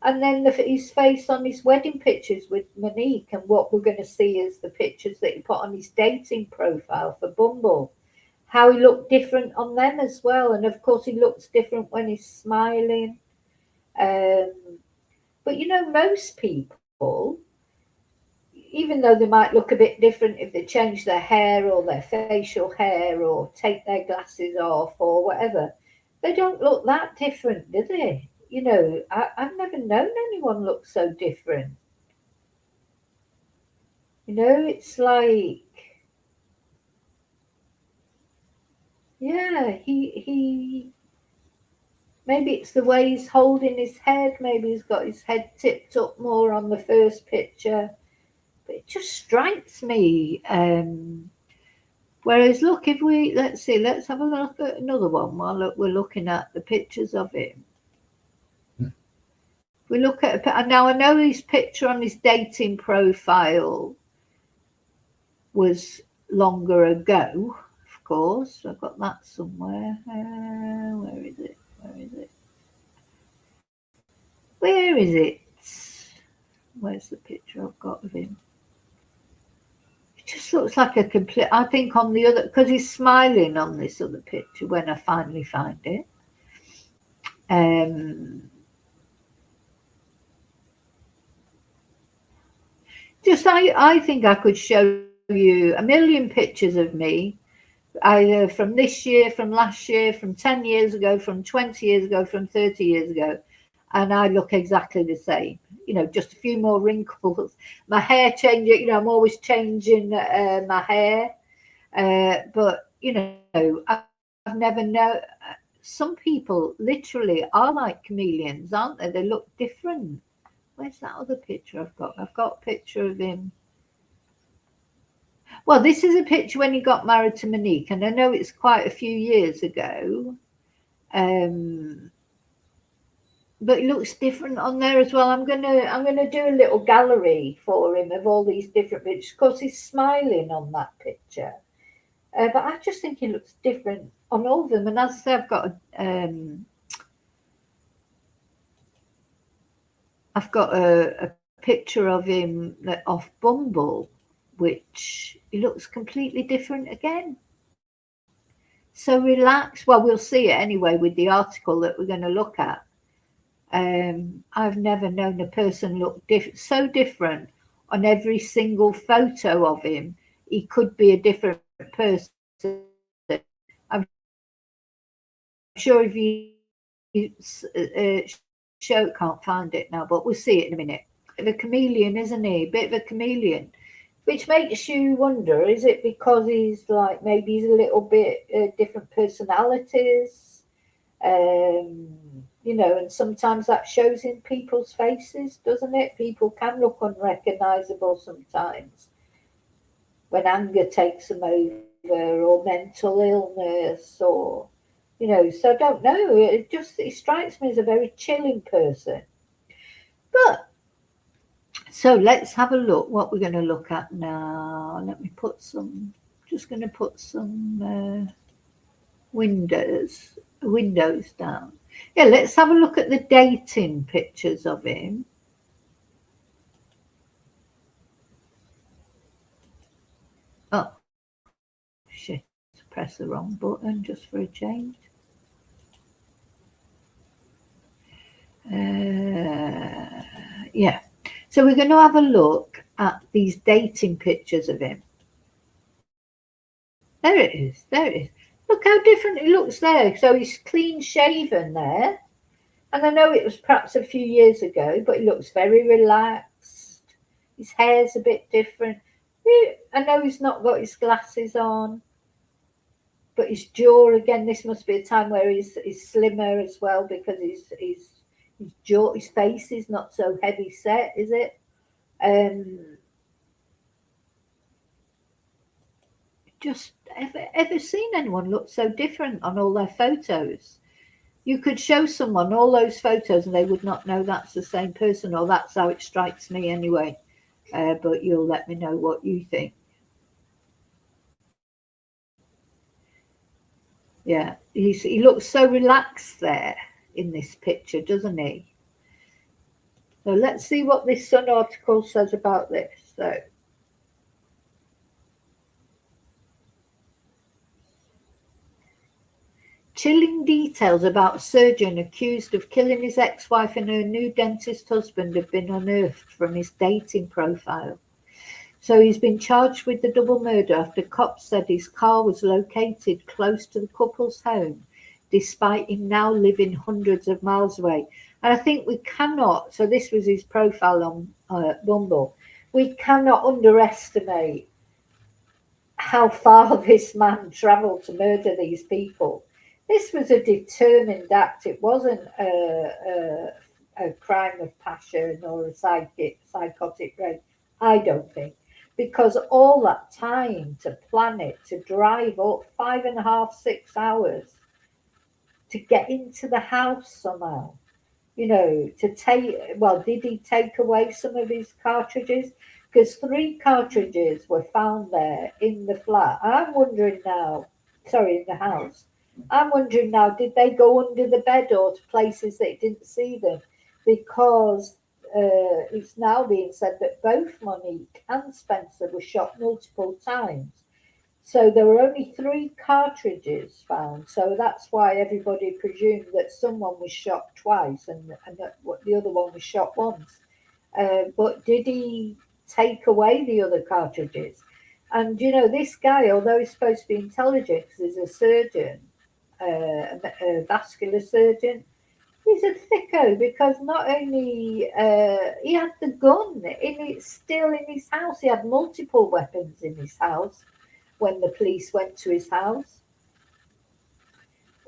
And then his face on his wedding pictures with Monique, and what we're going to see is the pictures that he put on his dating profile for Bumble. How he looked different on them as well, and of course he looks different when he's smiling. Um, but most people, even though they might look a bit different if they change their hair or their facial hair or take their glasses off or whatever, they don't look that different, do they? I've never known anyone look so different. It's like, yeah, he maybe it's the way he's holding his head. Maybe he's got his head tipped up more on the first picture. But it just strikes me. Whereas, look, if we let's see, let's have a look at another one while we're looking at the pictures of him. We look at now. I know his picture on his dating profile was longer ago. Of course, I've got that somewhere. Where is it? Where is it? Where is it? Where's the picture I've got of him? It just looks like a complete. I think on the other, because he's smiling on this other picture when I finally find it. Just I think I could show you a million pictures of me, either from this year, from last year, from 10 years ago, from 20 years ago, from 30 years ago, and I look exactly the same. You know, just a few more wrinkles. My hair changing. You know, I'm always changing my hair, but you know, I've never known. Some people literally are like chameleons, aren't they? They look different. Where's that other picture I've got? I've got a picture of him. Well, this is a picture when he got married to Monique, and I know it's quite a few years ago. But it looks different on there as well. I'm gonna do a little gallery for him of all these different pictures. Of course, he's smiling on that picture, but I just think he looks different on all of them. And as I say, I've got a picture of him off Bumble, which he looks completely different again. So relaxed. Well, we'll see it anyway with the article that we're going to look at. I've never known a person look so different on every single photo of him. He could be a different person. I'm sure if you show, can't find it now, but we'll see it in a minute. Bit of a chameleon, isn't he? Bit of a chameleon, which makes you wonder: is it because he's like maybe he's a little bit different personalities? You know, and sometimes that shows in people's faces, doesn't it? People can look unrecognizable sometimes when anger takes them over, or mental illness, or you know. So I don't know. It strikes me as a very chilling person. But so let's have a look. What we're going to look at now. Let me put some. Just going to put some windows down. Yeah, let's have a look at the dating pictures of him. Oh, shit. Press the wrong button just for a change. Yeah. So we're going to have a look at these dating pictures of him. There it is. There it is. Look how different it looks there. So he's clean shaven there. And I know it was perhaps a few years ago, but he looks very relaxed. His hair's a bit different. I know he's not got his glasses on, but his jaw again. This must be a time where he's slimmer as well, because his jaw, his face is not so heavy set, is it? Just ever seen anyone look so different on all their photos? You could show someone all those photos and they would not know that's the same person, or that's how it strikes me anyway. But you'll let me know what you think. Yeah, he looks so relaxed there in this picture, doesn't he? So let's see what this Sun article says about this. So, chilling details about a surgeon accused of killing his ex-wife and her new dentist husband have been unearthed from his dating profile. So he's been charged with the double murder after cops said his car was located close to the couple's home, despite him now living hundreds of miles away. And I think we cannot, so this was his profile on Bumble, we cannot underestimate how far this man travelled to murder these people. This was a determined act. It wasn't a crime of passion or a psychotic rape I don't think. Because all that time to plan it, to drive up 5.5, 6 hours to get into the house somehow, to take, well, did he take away some of his cartridges? Because 3 cartridges were found there in the flat. I'm wondering now, sorry, in the house. I'm wondering now, did they go under the bed or to places that didn't see them? Because it's now being said that both Monique and Spencer were shot multiple times. So there were only 3 cartridges found. So that's why everybody presumed that someone was shot twice and that the other one was shot once. But did he take away the other cartridges? And this guy, although he's supposed to be intelligent, 'cause he's a surgeon, a vascular surgeon, he's a thicko because not only he had the gun still in his house, he had multiple weapons in his house when the police went to his house.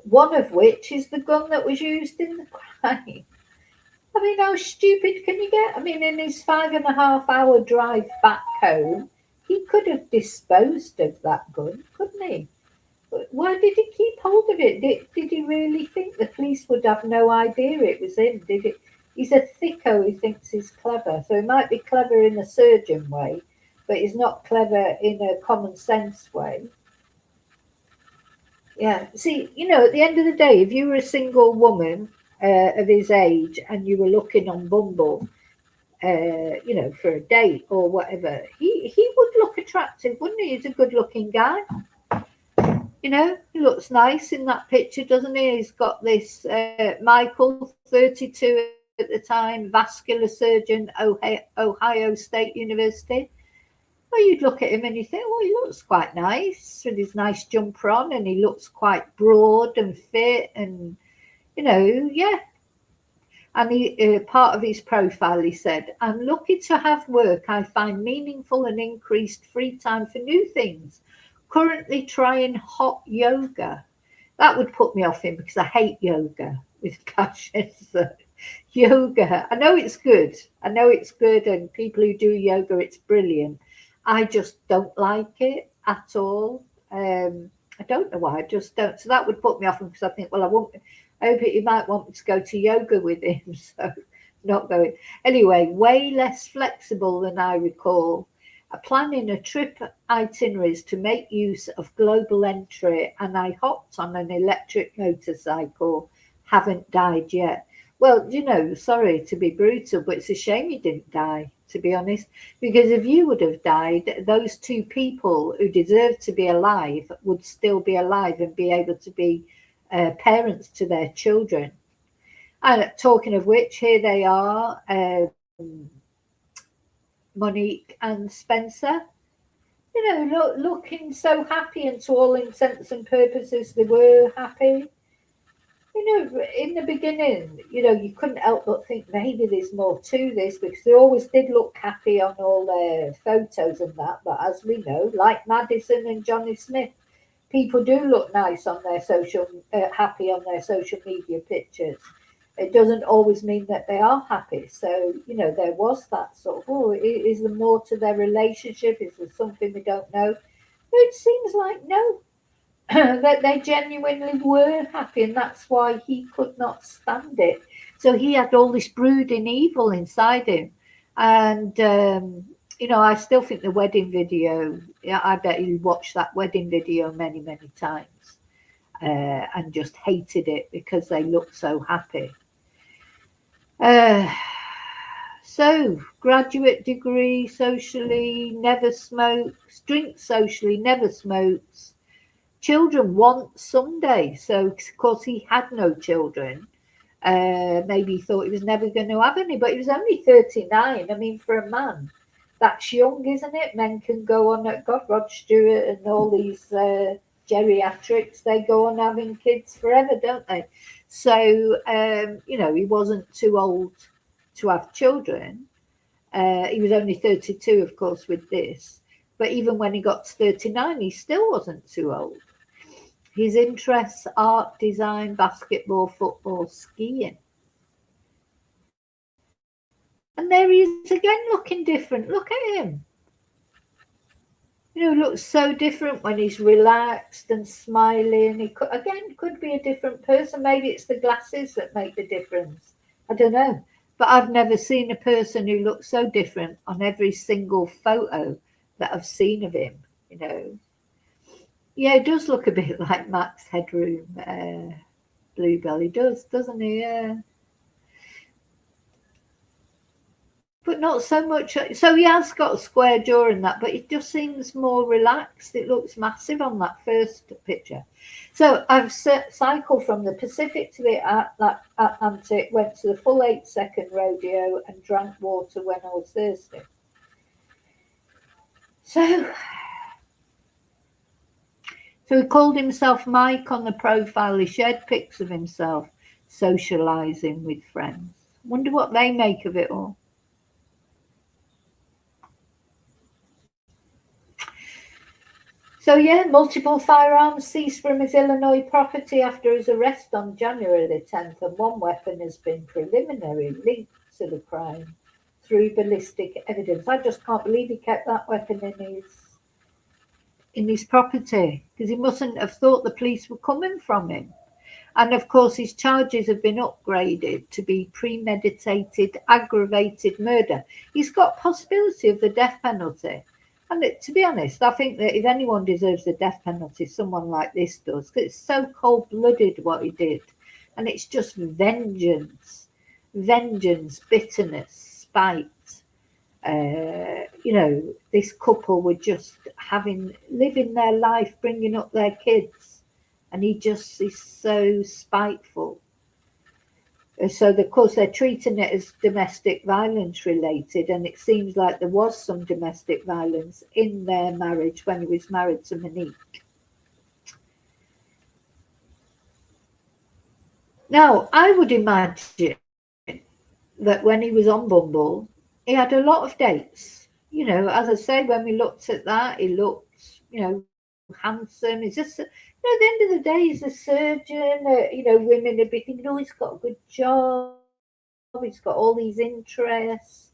One of which is the gun that was used in the crime. I mean, how stupid can you get? I mean, in his 5.5 hour drive back home, he could have disposed of that gun, couldn't he? But why did he keep hold of it? Did he really think the police would have no idea it was him? He's a thicko who thinks he's clever. So he might be clever in a surgeon way, but he's not clever in a common sense way. Yeah. See, at the end of the day, if you were a single woman of his age and you were looking on Bumble, for a date or whatever, he would look attractive, wouldn't he? He's a good-looking guy. He looks nice in that picture, doesn't he? He's got this Michael, 32 at the time, vascular surgeon, Ohio State University. Well, you'd look at him and you think, well, he looks quite nice with his nice jumper on, and he looks quite broad and fit, and yeah. And he, part of his profile, he said, "I'm lucky to have work I find meaningful and increased free time for new things. Currently trying hot yoga." That would put me off him because I hate yoga with passion. So, yoga, I know it's good. And people who do yoga, it's brilliant. I just don't like it at all. I don't know why. I just don't. So that would put me off him because I think, well, I hope he might want me to go to yoga with him. So not going. Anyway, way less flexible than I recall. Planning a trip itineraries to make use of global entry, and I hopped on an electric motorcycle. Haven't died yet. Well, sorry to be brutal, but it's a shame you didn't die, to be honest, because if you would have died, those 2 people who deserve to be alive would still be alive and be able to be parents to their children. And talking of which, here they are, Monique and Spencer, looking so happy, and to all intents and purposes, they were happy. In the beginning, you couldn't help but think maybe there's more to this because they always did look happy on all their photos and that. But as we know, like Madison and Johnny Smith, people do look nice on their happy on their social media pictures. It doesn't always mean that they are happy. So, there was that sort of, is there more to their relationship? Is there something we don't know? It seems like no. That they genuinely were happy, and that's why he could not stand it. So he had all this brooding evil inside him, and I still think the wedding video. Yeah, I bet he watched that wedding video many, many times, and just hated it because they looked so happy. So graduate degree, socially, never smokes. Drinks socially, never smokes. Children want someday. So, of course, he had no children. Maybe he thought he was never going to have any, but he was only 39. I mean, for a man, that's young, isn't it? Men can go on at Rod Stewart and all these geriatrics. They go on having kids forever, don't they? So, he wasn't too old to have children. He was only 32, of course, with this. But even when he got to 39, he still wasn't too old. His interests: art, design, basketball, football, skiing. And there he is again, looking different. Look at him. Looks so different when he's relaxed and smiling. He could be a different person. Maybe it's the glasses that make the difference. I don't know. But I've never seen a person who looks so different on every single photo that I've seen of him. Yeah, it does look a bit like Max Headroom, Bluebell. He does, doesn't he? Yeah. But not so much. So he has got a square jaw and that, but it just seems more relaxed. It looks massive on that first picture. So I've cycled from the Pacific to the Atlantic, went to the full 8-second rodeo, and drank water when I was thirsty. So he called himself Mike on the profile. He shared pics of himself socialising with friends. Wonder what they make of it all. So yeah, multiple firearms seized from his Illinois property after his arrest on January the 10th, and one weapon has been preliminarily linked to the crime through ballistic evidence. I just can't believe he kept that weapon in his property, because he mustn't have thought the police were coming from him. And of course, his charges have been upgraded to be premeditated, aggravated murder. He's got possibility of the death penalty. And to be honest, I think that if anyone deserves the death penalty, someone like this does, because it's so cold-blooded what he did. And it's just vengeance, bitterness, spite. This couple were just living their life, bringing up their kids. And he just is so spiteful. So, of course, they're treating it as domestic violence related, and it seems like there was some domestic violence in their marriage when he was married to Monique. Now, I would imagine that when he was on Bumble, he had a lot of dates. As I say, when we looked at that, he looked, handsome. He's just, at the end of the day, he's a surgeon. Women would be thinking, oh, he's got a good job. He's got all these interests.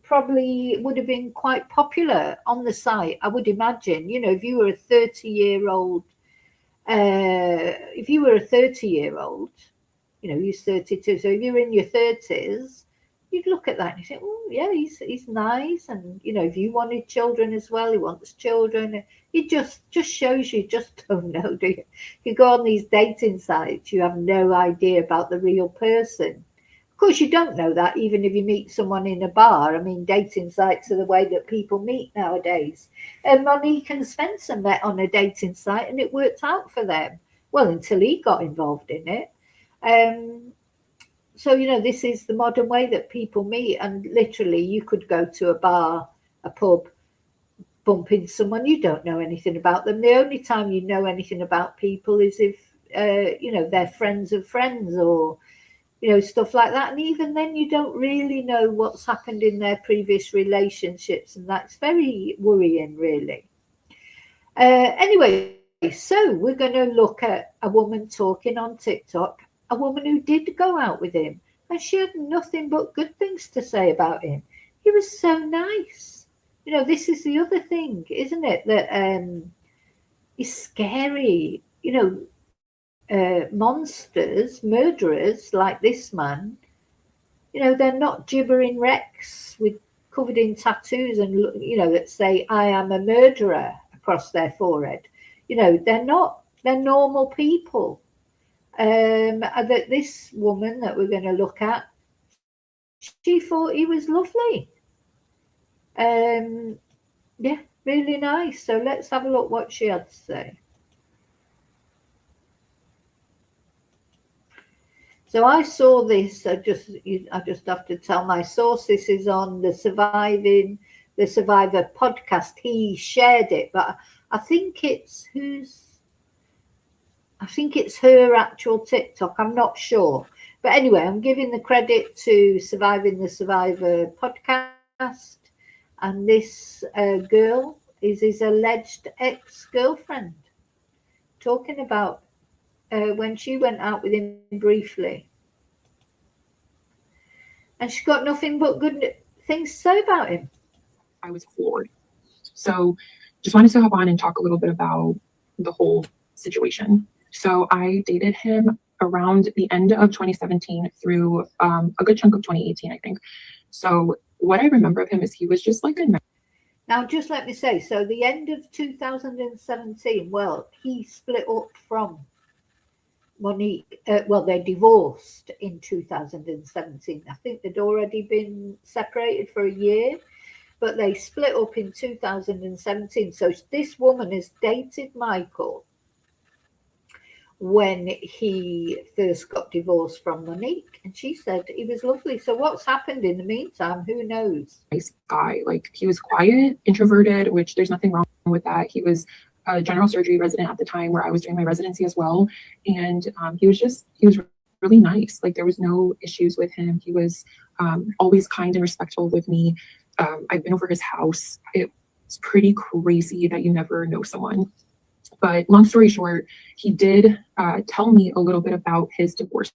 Probably would have been quite popular on the site, I would imagine. If you were a 30-year-old, he's 32. So if you're in your 30s, you'd look at that and you think, oh, yeah, he's nice. And, if you wanted children as well, he wants children. It just shows you just don't know, do you? You go on these dating sites, you have no idea about the real person. Of course, you don't know that even if you meet someone in a bar. I mean, dating sites are the way that people meet nowadays. And Monique and Spencer met on a dating site and it worked out for them. Well, until he got involved in it. So, this is the modern way that people meet. And literally, you could go to a bar, a pub, bump into someone, you don't know anything about them. The only time you know anything about people is if, they're friends of friends or, stuff like that. And even then, you don't really know what's happened in their previous relationships. And that's very worrying, really. Anyway, so we're going to look at a woman talking on TikTok, a woman who did go out with him, and she had nothing but good things to say about him. He was so nice. This is the other thing, isn't it? That is scary. Monsters, murderers like this man, they're not gibbering wrecks covered in tattoos and, that say, I am a murderer across their forehead. They're not, they're normal people. That this woman that we're going to look at, she thought he was lovely. Yeah, really nice. So let's have a look what she had to say. So I saw this. I just have to tell my source. This is on the Survivor podcast. He shared it, but I think it's her actual TikTok. I'm not sure, but anyway, I'm giving the credit to Surviving the Survivor podcast. And this girl is his alleged ex-girlfriend, talking about when she went out with him briefly. And she got nothing but good things to say about him. I was floored. So just wanted to hop on and talk a little bit about the whole situation. So I dated him around the end of 2017 through a good chunk of 2018, I think. So what I remember of him is he was just like a Now, just let me say, so the end of 2017, well, he split up from Monique. Well, they divorced in 2017. I think they'd already been separated for a year, but they split up in 2017. So this woman has dated Michael when he first got divorced from Monique, and she said he was lovely. So what's happened in the meantime? Who knows? nice guy. Like he was quiet, introverted, which there's nothing wrong with that. He was a general surgery resident at the time where I was doing my residency as well. And he was really nice. Like there was no issues with him. He was always kind and respectful with me. I've been over his house. It's pretty crazy that you never know someone. But long story short, he did tell me a little bit about his divorce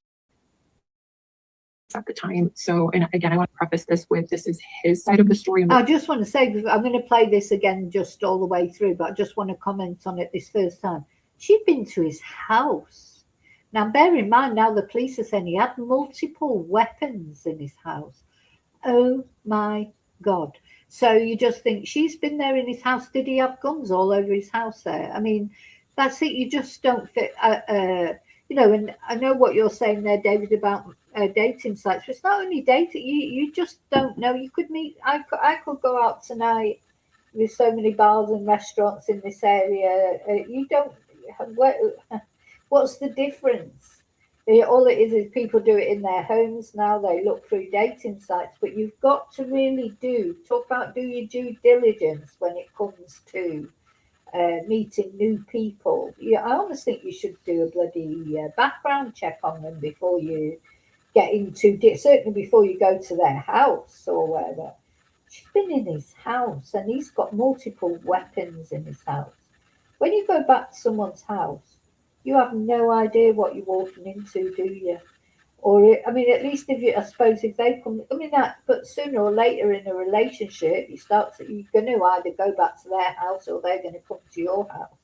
at the time. So, and again, I want to preface this with this is his side of the story. I just want to say, I'm going to play this again just all the way through, but I just want to comment on it this first time. She'd been to his house. Now, bear in mind, now the police are saying he had multiple weapons in his house. Oh my God. So you just think she's been there in his house. Did he have guns all over his house there? I mean, that's it. You just don't fit. And I know what you're saying there, David, about dating sites. But it's not only dating. You just don't know. You could meet. I could go out tonight. There's so many bars and restaurants in this area. You don't. What's the difference? All it is people do it in their homes now. They look through dating sites, but you've got to really do your due diligence when it comes to meeting new people. Yeah, I almost think you should do a bloody background check on them before you get into certainly before you go to their house or whatever. She's been in his house and he's got multiple weapons in his house. When you go back to someone's house, you have no idea what you're walking into, do you? Or, I mean, at least I suppose if they come, but sooner or later in a relationship, you're going to either go back to their house or they're going to come to your house.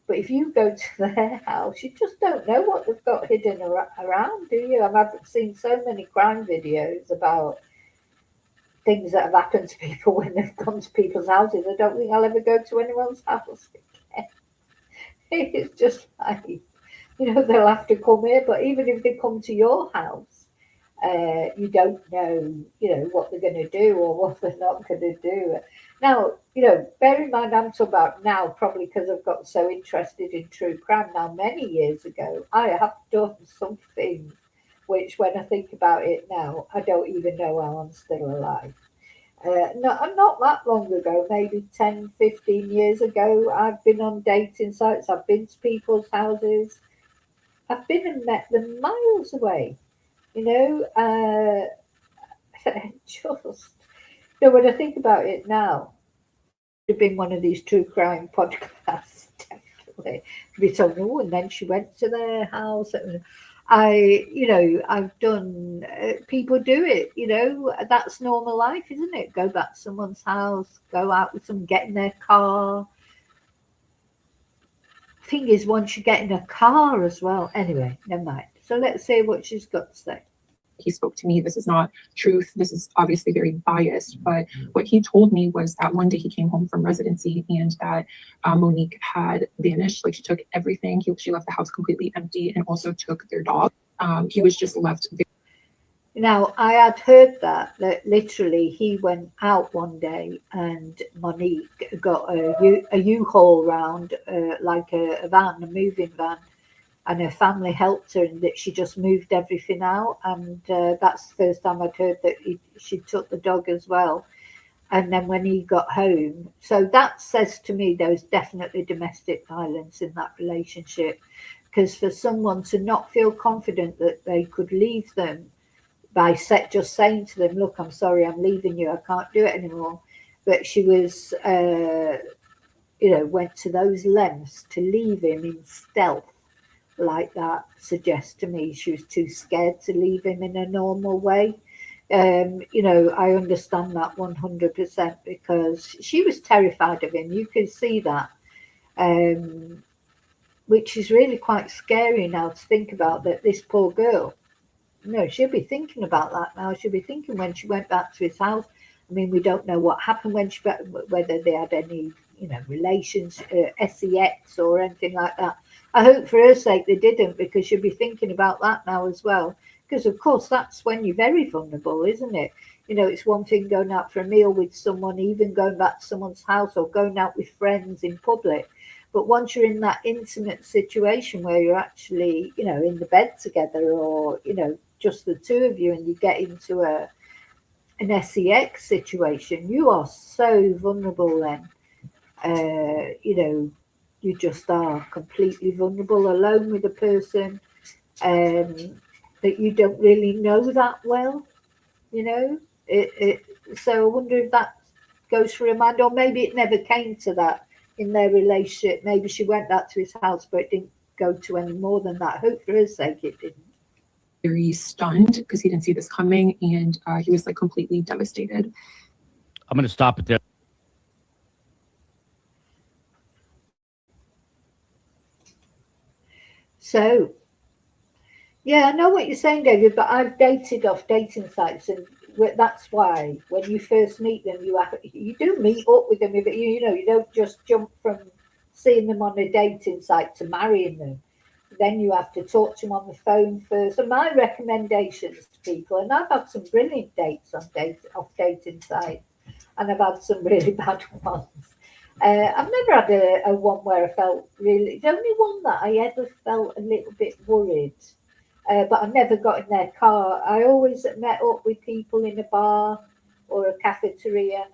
But if you go to their house, you just don't know what they've got hidden around, do you? I've seen so many crime videos about things that have happened to people when they've gone to people's houses. I don't think I'll ever go to anyone's house again. It's just like, they'll have to come here. But even if they come to your house, you don't know, what they're going to do or what they're not going to do. Now, bear in mind, I'm talking about now, probably because I've got so interested in true crime now. Many years ago, I have done something which, when I think about it now, I don't even know how I'm still alive. Not that long ago, maybe 10, 15 years ago, I've been on dating sites, I've been to people's houses, I've been and met them miles away, just, when I think about it now, it would have been one of these true crime podcasts, definitely, to be told, oh, and then she went to their house, and I've done, people do it, that's normal life, isn't it? Go back to someone's house, go out with them, get in their car. Thing is, once you get in a car as well, anyway, never mind. So let's see what she's got to say. He spoke to me. This is not truth. This is obviously very biased, but what he told me was that one day he came home from residency and that Monique had vanished. Like she took everything. She left the house completely empty and also took their dog. He was just left. Now, I had heard that literally he went out one day and Monique got a U-Haul round, like a van, a moving van, and her family helped her and that she just moved everything out. And that's the first time I'd heard that she took the dog as well. And then when he got home, so that says to me there was definitely domestic violence in that relationship. Because for someone to not feel confident that they could leave them by just saying to them, look, I'm sorry, I'm leaving you, I can't do it anymore. But she was, went to those lengths to leave him in stealth like that, suggests to me she was too scared to leave him in a normal way. You know, I understand that 100% because she was terrified of him. You can see that, um, which is really quite scary now to think about, that this poor girl, no, she'll be thinking about that now. She'll be thinking when she went back to his house. I mean, we don't know what happened when she, whether they had any, you know, relations, sex or anything like that. I hope for her sake they didn't, because she'll be thinking about that now as well. Because of course that's when you're very vulnerable, isn't it? You know, it's one thing going out for a meal with someone, even going back to someone's house or going out with friends in public. But once you're in that intimate situation where you're actually, you know, in the bed together, or, you know, just the two of you, and you get into an sex situation, you are so vulnerable then. You know, you just are completely vulnerable, alone with a person um, that you don't really know that well, you know. So I wonder if that goes through her mind, or maybe it never came to that in their relationship. Maybe she went back to his house, but it didn't go to any more than that. I hope for her sake it didn't. Very stunned because he didn't see this coming, and he was like completely devastated. I'm going to stop it there. So, yeah, I know what you're saying, David, but I've dated off dating sites, and that's why when you first meet them, you do meet up with them. You know, you don't just jump from seeing them on a dating site to marrying them. Then you have to talk to them on the phone first. And my recommendations to people, and I've had some brilliant dates on off dating sites, and I've had some really bad ones. I've never had a one where I felt really. The only one that I ever felt a little bit worried, but I never got in their car. I always met up with people in a bar or a cafeteria.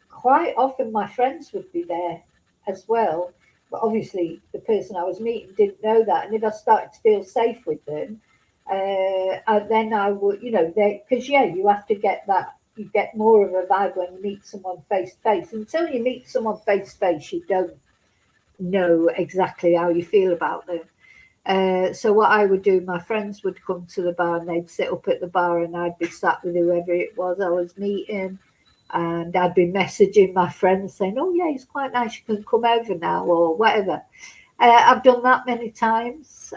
Quite often, my friends would be there as well. But obviously, the person I was meeting didn't know that. And if I started to feel safe with them, then I would, you know, because yeah, you have to get that. You get more of a vibe when you meet someone face to face. Until you meet someone face to face, you don't know exactly how you feel about them. So what I would do, my friends would come to the bar and they'd sit up at the bar, and I'd be sat with whoever it was I was meeting, and I'd be messaging my friends saying, "Oh yeah, he's quite nice. You can come over now," or whatever. I've done that many times.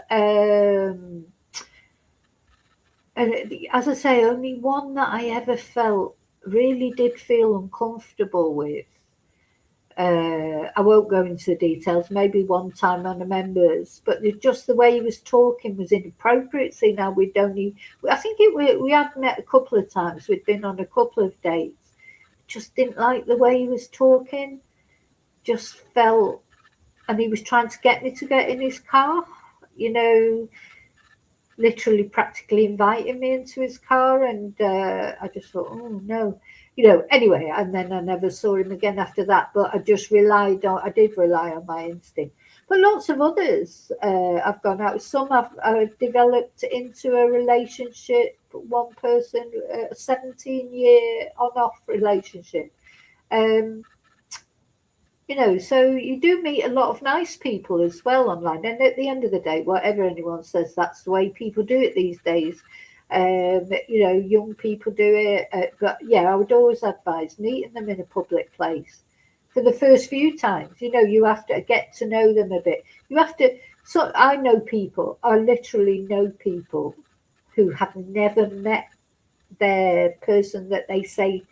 And as I say, only one that I ever felt really did feel uncomfortable with. I won't go into the details. Maybe one time on the members, but just the way he was talking was inappropriate. Seeing how we'd only, I think we had met a couple of times. We'd been on a couple of dates. Just didn't like the way he was talking. Just felt, and he was trying to get me to get in his car. You know, literally practically inviting me into his car, and I just thought, oh no, you know. Anyway, and then I never saw him again after that. But I did rely on my instinct. But lots of others I've gone out with. Some I've developed into a relationship. One person, a 17-year on-off relationship. Um, you know, so you do meet a lot of nice people as well online. And at the end of the day, whatever anyone says, that's the way people do it these days. You know, young people do it. But yeah, I would always advise meeting them in a public place for the first few times. You know, you have to get to know them a bit. You have to. So I literally know people who have never met their person that they say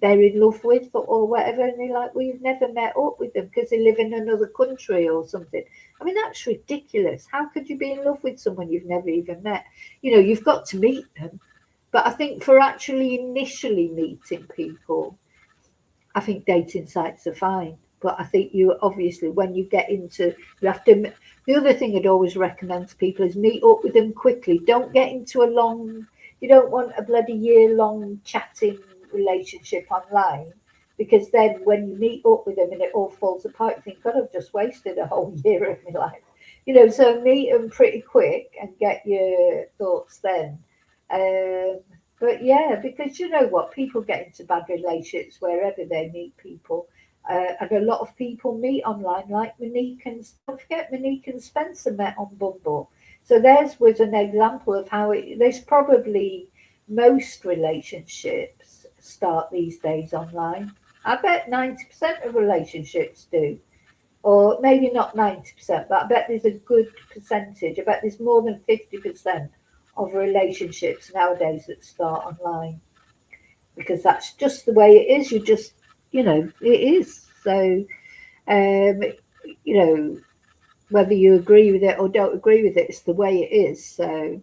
they're in love with, or whatever, and they're like, well, you've never met up with them because they live in another country or something. I mean, that's ridiculous. How could you be in love with someone you've never even met? You know, you've got to meet them. But I think for actually initially meeting people, I think dating sites are fine. But I think you obviously, when you get into, you have to. The other thing I'd always recommend to people is meet up with them quickly. Don't get into a long. You don't want a bloody year-long chatting relationship online, because then when you meet up with them and it all falls apart, you think, God, I've just wasted a whole year of my life. You know, so meet them pretty quick and get your thoughts then. But yeah, because you know what, people get into bad relationships wherever they meet people. And a lot of people meet online, like Monique and don't forget Monique and Spencer met on Bumble. So theirs was an example of how there's probably most relationships start these days online. I bet 90% of relationships do. Or maybe not 90%, but I bet there's a good percentage. I bet there's more than 50% of relationships nowadays that start online. Because that's just the way it is. It is. So, um, whether you agree with it or don't agree with it, it's the way it is. So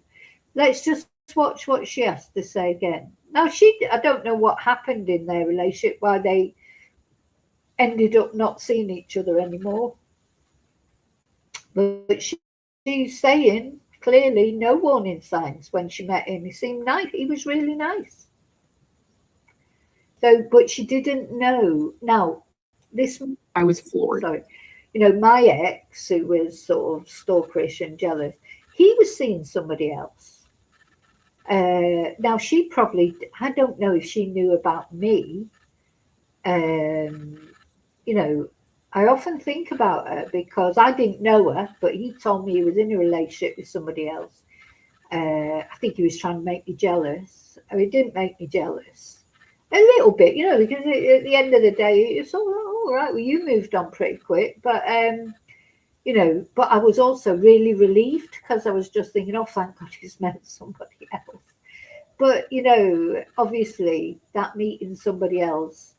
let's just watch what she has to say again. Now, I don't know what happened in their relationship, why they ended up not seeing each other anymore. But she's saying clearly no warning signs when she met him. He seemed nice. He was really nice. So, but she didn't know. Now, this I was floored. sorry, my ex, who was sort of stalkerish and jealous, he was seeing somebody else. Now, she probably, I don't know if she knew about me. I often think about her because I didn't know her, but he told me he was in a relationship with somebody else. I think he was trying to make me jealous. I mean, it didn't make me jealous. A little bit, because at the end of the day, it's all right. Well, you moved on pretty quick, but but I was also really relieved because I was just thinking, oh, thank God he's met somebody else. But obviously, that meeting somebody else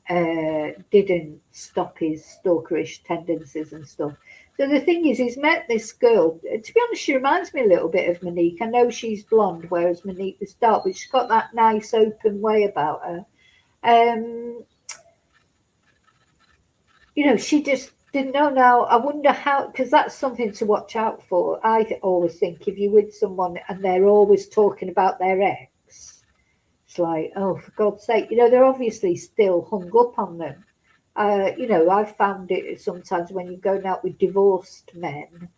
didn't stop his stalkerish tendencies and stuff. So the thing is, he's met this girl. To be honest, she reminds me a little bit of Monique. I know she's blonde, whereas Monique was dark, but she's got that nice open way about her. She just didn't know. Now, I wonder how, because that's something to watch out for. I always think if you're with someone and they're always talking about their ex, it's like, oh, for God's sake, they're obviously still hung up on them. I've found it sometimes when you're going out with divorced men,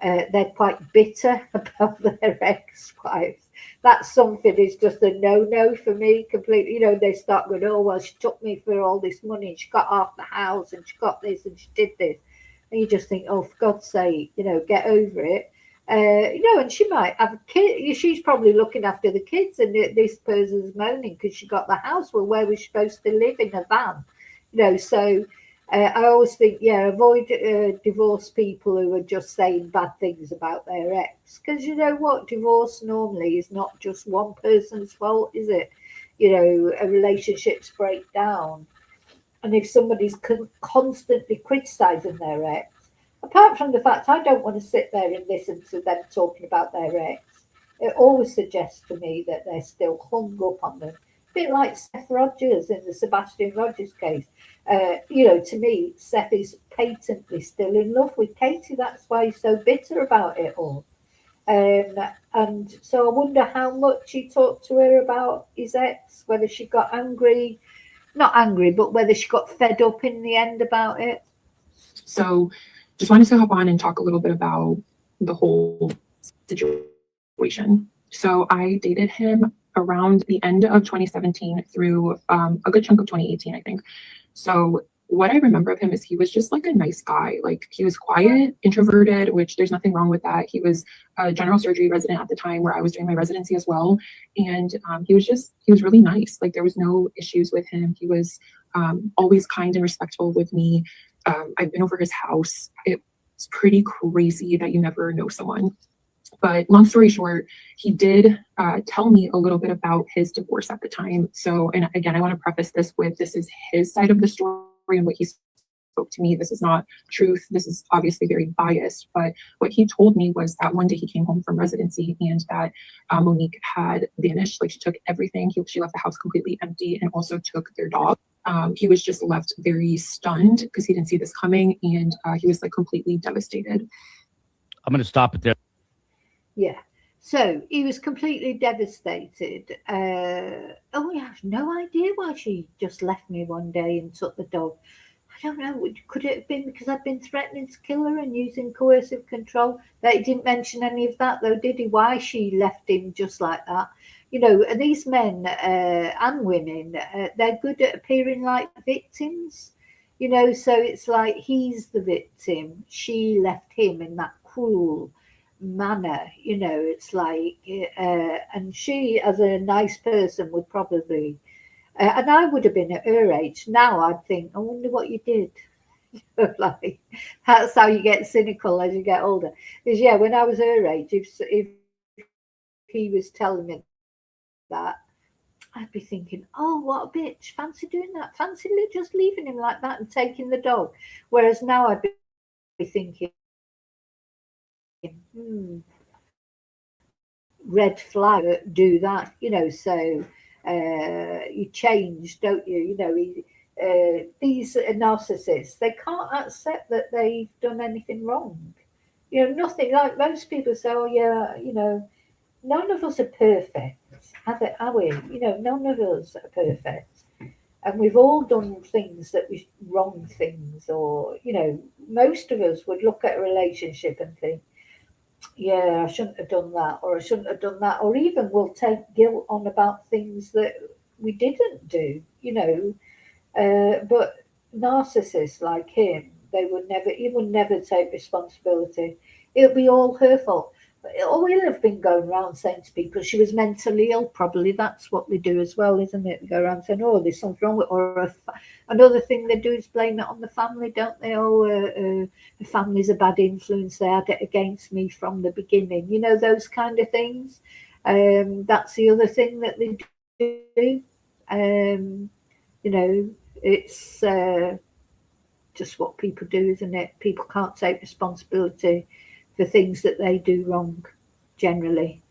they're quite bitter about their ex-wives. That's something is just a no-no for me completely. They start going, oh, well, she took me for all this money and she got half the house and she got this and she did this. And you just think, oh, for God's sake, get over it. And she might have a kid. She's probably looking after the kids and this person's moaning because she got the house. Well, where was she supposed to live? In a van? So I always think, avoid divorced people who are just saying bad things about their ex. Because you know what? Divorce normally is not just one person's fault, is it? A relationship's break down. And if somebody's constantly criticising their ex, apart from the fact I don't want to sit there and listen to them talking about their ex, it always suggests to me that they're still hung up on them. A bit like Seth Rogers in the Sebastian Rogers case. To me, Seth is patently still in love with Katie. That's why he's so bitter about it all. And so I wonder how much he talked to her about his ex, whether she got angry, not angry, but whether she got fed up in the end about it. So just wanted to hop on and talk a little bit about the whole situation. So I dated him around the end of 2017 through a good chunk of 2018, I think. So what I remember of him is he was just like a nice guy. Like he was quiet, introverted, which there's nothing wrong with that. He was a general surgery resident at the time where I was doing my residency as well. And he was really nice. Like there was no issues with him. He was always kind and respectful with me. I've been over his house. It's pretty crazy that you never know someone. But long story short, he did tell me a little bit about his divorce at the time. So, and again, I want to preface this with this is his side of the story and what he spoke to me. This is not truth. This is obviously very biased. But what he told me was that one day he came home from residency and that Monique had vanished. Like she took everything. She left the house completely empty and also took their dog. He was just left very stunned because he didn't see this coming. And he was like completely devastated. I'm going to stop it there. Yeah. So he was completely devastated. I have no idea why she just left me one day and took the dog. I don't know. Could it have been because I'd been threatening to kill her and using coercive control? He didn't mention any of that, though, did he? Why she left him just like that? These men and women, they're good at appearing like victims. So it's like he's the victim. She left him in that cruel manner, you know. It's like, and she, as a nice person, would probably, and I would have been at her age. Now I'd think, I wonder what you did. Like, that's how you get cynical as you get older. Because yeah, when I was her age, if he was telling me that, I'd be thinking, oh, what a bitch! Fancy doing that? Fancy just leaving him like that and taking the dog. Whereas now I'd be thinking, red flag, do that, you know. So you change, don't you? You know, these narcissists, they can't accept that they've done anything wrong. You know, nothing. Like most people say, oh yeah, you know, none of us are perfect, are we? You know, none of us are perfect, and we've all done things that we wrong things, or you know, most of us would look at a relationship and think, yeah, I shouldn't have done that, or I shouldn't have done that, or even we'll take guilt on about things that we didn't do, you know. But narcissists like him, he would never take responsibility. It'll be all her fault. Or he'll have been going around saying to people she was mentally ill. Probably that's what they do as well, isn't it? They go around saying, "Oh, there's something wrong with," another thing they do is blame it on the family, don't they? Oh, the family's a bad influence. They had it against me from the beginning. You know, those kind of things. That's the other thing that they do. You know, it's just what people do, isn't it? People can't take responsibility for things that they do wrong, generally,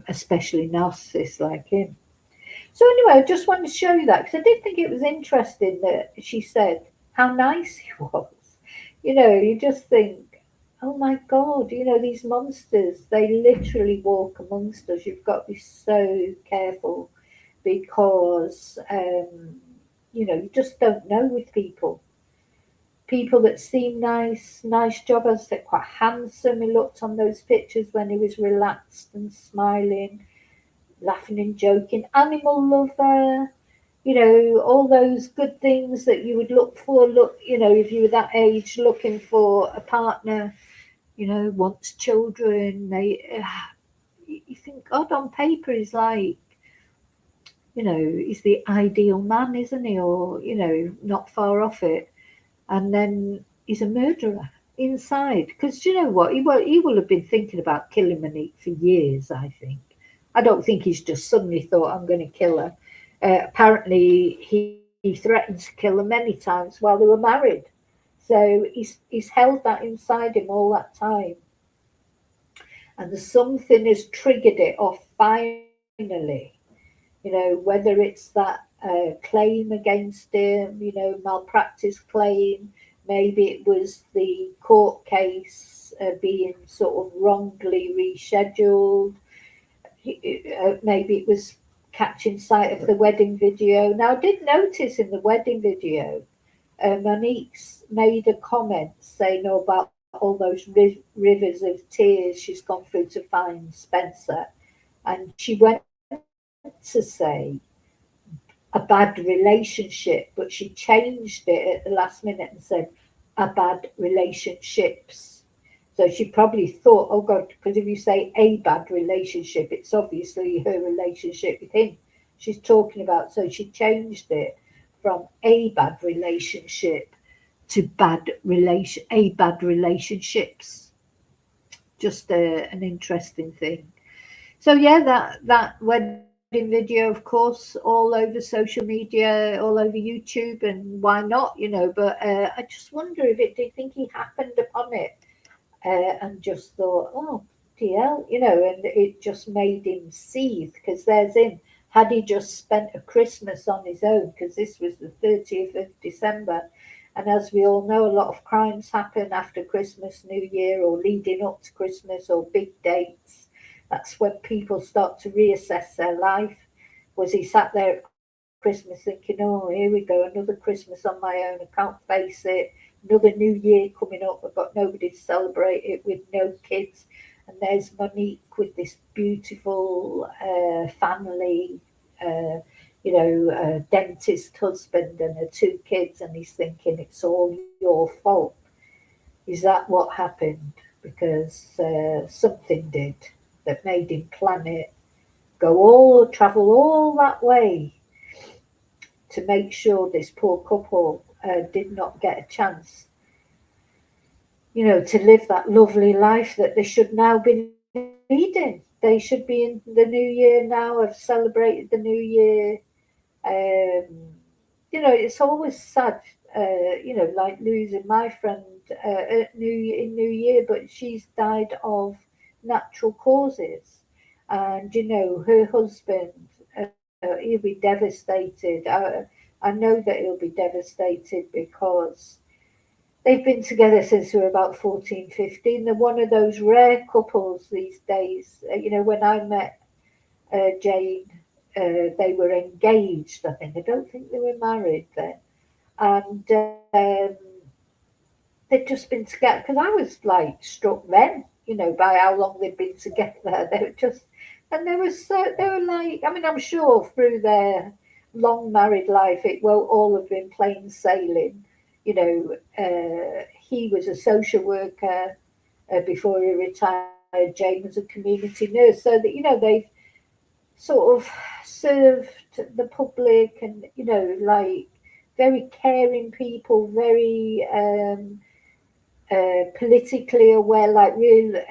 especially narcissists like him. So anyway, I just wanted to show you that because I did think it was interesting that she said how nice he was. You know, you just think, oh my God, you know, these monsters, they literally walk amongst us. You've got to be so careful because, you know, you just don't know with people. People that seem nice jobbers, they're quite handsome. He looked on those pictures when he was relaxed and smiling, laughing and joking, animal lover, you know, all those good things that you would look for. Look, you know, if you were that age looking for a partner, you know, wants children, you think, God, on paper he's like, you know, he's the ideal man, isn't he? Or, you know, not far off it. And then he's a murderer inside. Because you know what? He will have been thinking about killing Monique for years, I think. I don't think he's just suddenly thought, I'm going to kill her. Apparently, he threatened to kill her many times while they were married. So he's held that inside him all that time. And there's something has triggered it off finally. You know, whether it's that claim against him, you know, malpractice claim, maybe it was the court case being sort of wrongly rescheduled, maybe it was catching sight of the wedding video. Now, I did notice in the wedding video, Monique's made a comment saying, oh, about all those rivers of tears she's gone through to find Spencer. And she went to say a bad relationship, but she changed it at the last minute and said a bad relationships. So she probably thought, oh God, because if you say a bad relationship, it's obviously her relationship with him she's talking about. So she changed it from a bad relationship to a bad relationships. Just an interesting thing. So yeah, that wedding video, of course, all over social media, all over YouTube, and why not, you know? But I just wonder if do you think he happened upon it and just thought, oh, DL, you know, and it just made him seethe because there's him. Had he just spent a Christmas on his own, because this was the 30th of December, and as we all know, a lot of crimes happen after Christmas, New Year, or leading up to Christmas, or big dates. That's when people start to reassess their life. Was he sat there at Christmas thinking, oh, here we go, another Christmas on my own, I can't face it. Another New Year coming up, I've got nobody to celebrate it with, no kids. And there's Monique with this beautiful family, dentist husband and her 2 kids. And he's thinking, it's all your fault. Is that what happened? because something did that made him plan it, travel all that way to make sure this poor couple did not get a chance, to live that lovely life that they should now be leading. They should be in the new year now, have celebrated the new year. It's always sad, like losing my friend in New Year, but she's died of natural causes. And, her husband, he'll be devastated. I know that he'll be devastated because they've been together since they were about 14, 15. They're one of those rare couples these days. When I met Jane, they were engaged, I think. I don't think they were married then. And they'd just been together, because I was like struck then, by how long they'd been together. They were just, and they were like, I mean, I'm sure through their long married life, it won't all have been plain sailing. He was a social worker before he retired. Jane was a community nurse, so that, they've sort of served the public and, like very caring people, very politically aware, like real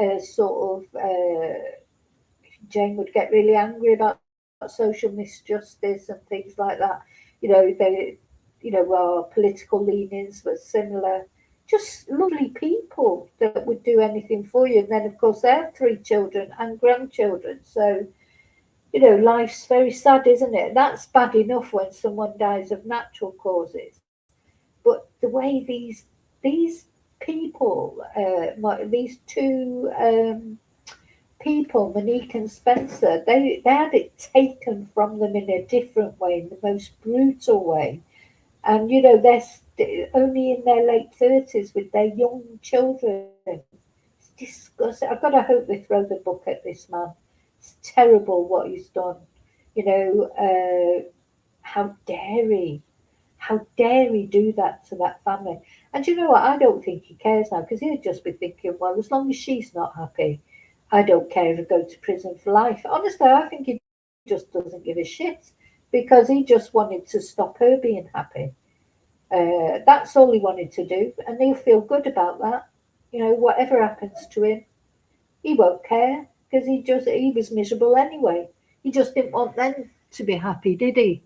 Jane would get really angry about social misjustice and things like that. Our political leanings were similar. Just lovely people that would do anything for you. And then, of course, they have 3 children and grandchildren. So, life's very sad, isn't it? That's bad enough when someone dies of natural causes. But the way these people, these 2 people, Monique and Spencer, they had it taken from them in a different way, in the most brutal way. And, they're only in their late 30s with their young children. It's disgusting. I've got to hope they throw the book at this man. It's terrible what he's done. How dare he? How dare he do that to that family? And you know what? I don't think he cares now, because he'd just be thinking, well, as long as she's not happy, I don't care if I go to prison for life. Honestly, I think he just doesn't give a shit, because he just wanted to stop her being happy. That's all he wanted to do, and he'll feel good about that. Whatever happens to him, he won't care, because he was miserable anyway. He just didn't want them to be happy, did he?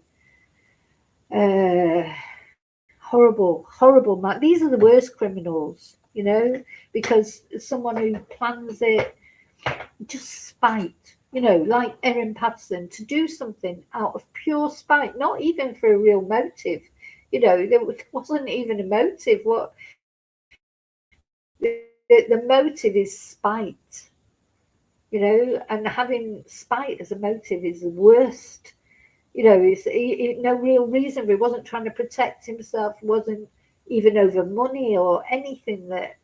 Horrible man. These are the worst criminals, because someone who plans it, just spite, like Erin Patterson, to do something out of pure spite, not even for a real motive. There wasn't even a motive. What the motive is spite, and having spite as a motive is the worst. It's no real reason. He wasn't trying to protect himself, wasn't even over money or anything that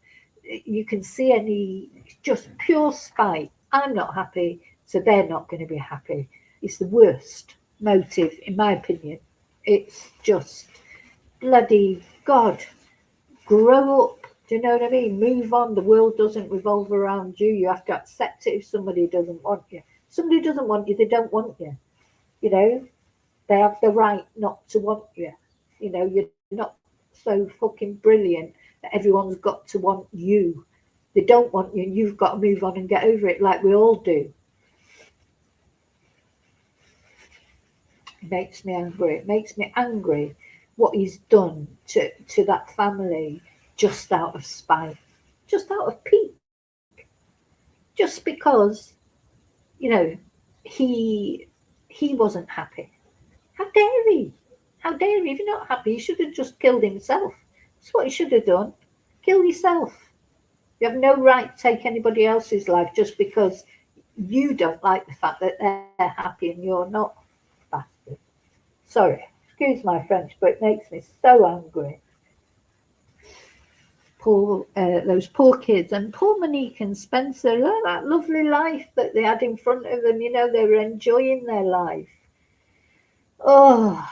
you can see any, just pure spite. I'm not happy, so they're not going to be happy. It's the worst motive, in my opinion. It's just bloody God. Grow up. Do you know what I mean? Move on. The world doesn't revolve around you. You have to accept it if somebody doesn't want you. Somebody doesn't want you, they don't want you. They have the right not to want you. You're not so fucking brilliant that everyone's got to want you. They don't want you, and you've got to move on and get over it, like we all do. It makes me angry. It makes me angry what he's done to that family, just out of spite, just out of pique, just because he wasn't happy. How dare he? How dare he? If you're not happy, he should have just killed himself. That's what he should have done. Kill yourself. You have no right to take anybody else's life just because you don't like the fact that they're happy and you're not. Bastard. Sorry, excuse my French, but it makes me so angry. Those poor kids, and poor Monique and Spencer, look at that lovely life that they had in front of them. They were enjoying their life. Oh,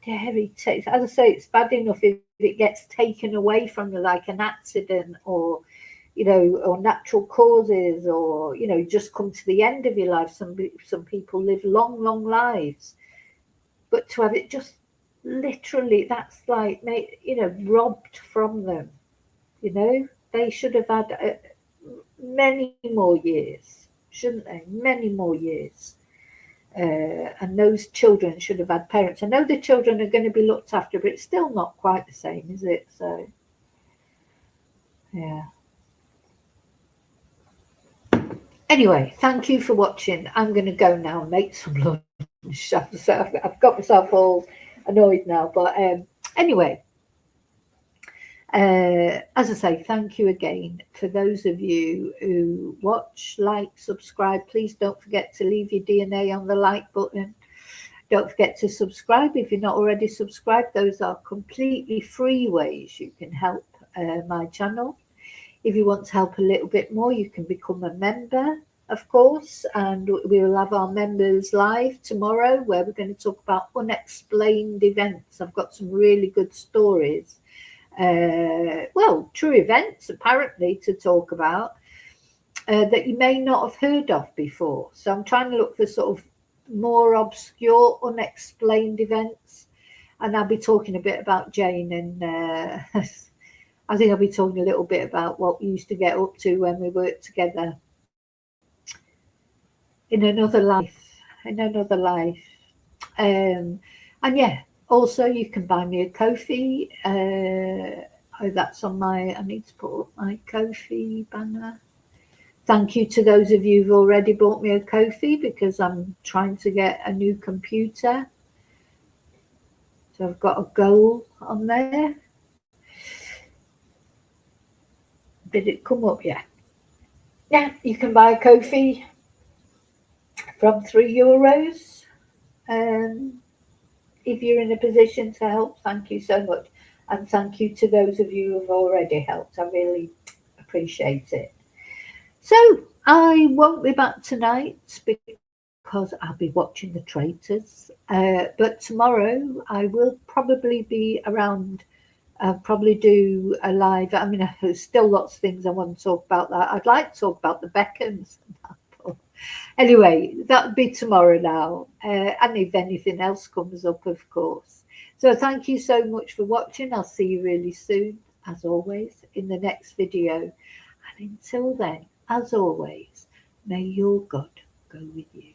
dare he takes, as I say, it's bad enough if it gets taken away from you, like an accident, or you know, or natural causes, or, you know, just come to the end of your life. Some people live long lives, but to have it just literally, that's like, you know, robbed from them. You know, they should have had many more years, shouldn't they? Many more years. And those children should have had parents. I know the children are going to be looked after, but it's still not quite the same, is it? So, yeah. Anyway, thank you for watching. I'm going to go now and make some lunch. I've got myself all annoyed now. But anyway, as I say, thank you again for those of you who watch, like, subscribe. Please don't forget to leave your DNA on the like button. Don't forget to subscribe if you're not already subscribed. Those are completely free ways you can help my channel. If you want to help a little bit more, you can become a member, of course, and we will have our members live tomorrow, where we're going to talk about unexplained events. I've got some really good stories, well, true events apparently, to talk about that you may not have heard of before. So I'm trying to look for sort of more obscure, unexplained events, and I'll be talking a bit about Jane, and I think I'll be talking a little bit about what we used to get up to when we worked together in another life, and yeah, also you can buy me a Ko-fi. That's on my, I need to put up my Ko-fi banner. Thank you to those of you who've already bought me a Ko-fi, because I'm trying to get a new computer. So I've got a goal on there. Did it come up yet? Yeah, you can buy a Ko-fi from €3. If you're in a position to help, thank you so much. And thank you to those of you who've already helped. I really appreciate it. So I won't be back tonight because I'll be watching The Traitors. But tomorrow I will probably be around. I'll probably do a live. I mean, there's still lots of things I want to talk about. That I'd like to talk about the Beckhams. Anyway, that'll be tomorrow now. And if anything else comes up, of course. So thank you so much for watching. I'll see you really soon, as always, in the next video. And until then, as always, may your God go with you.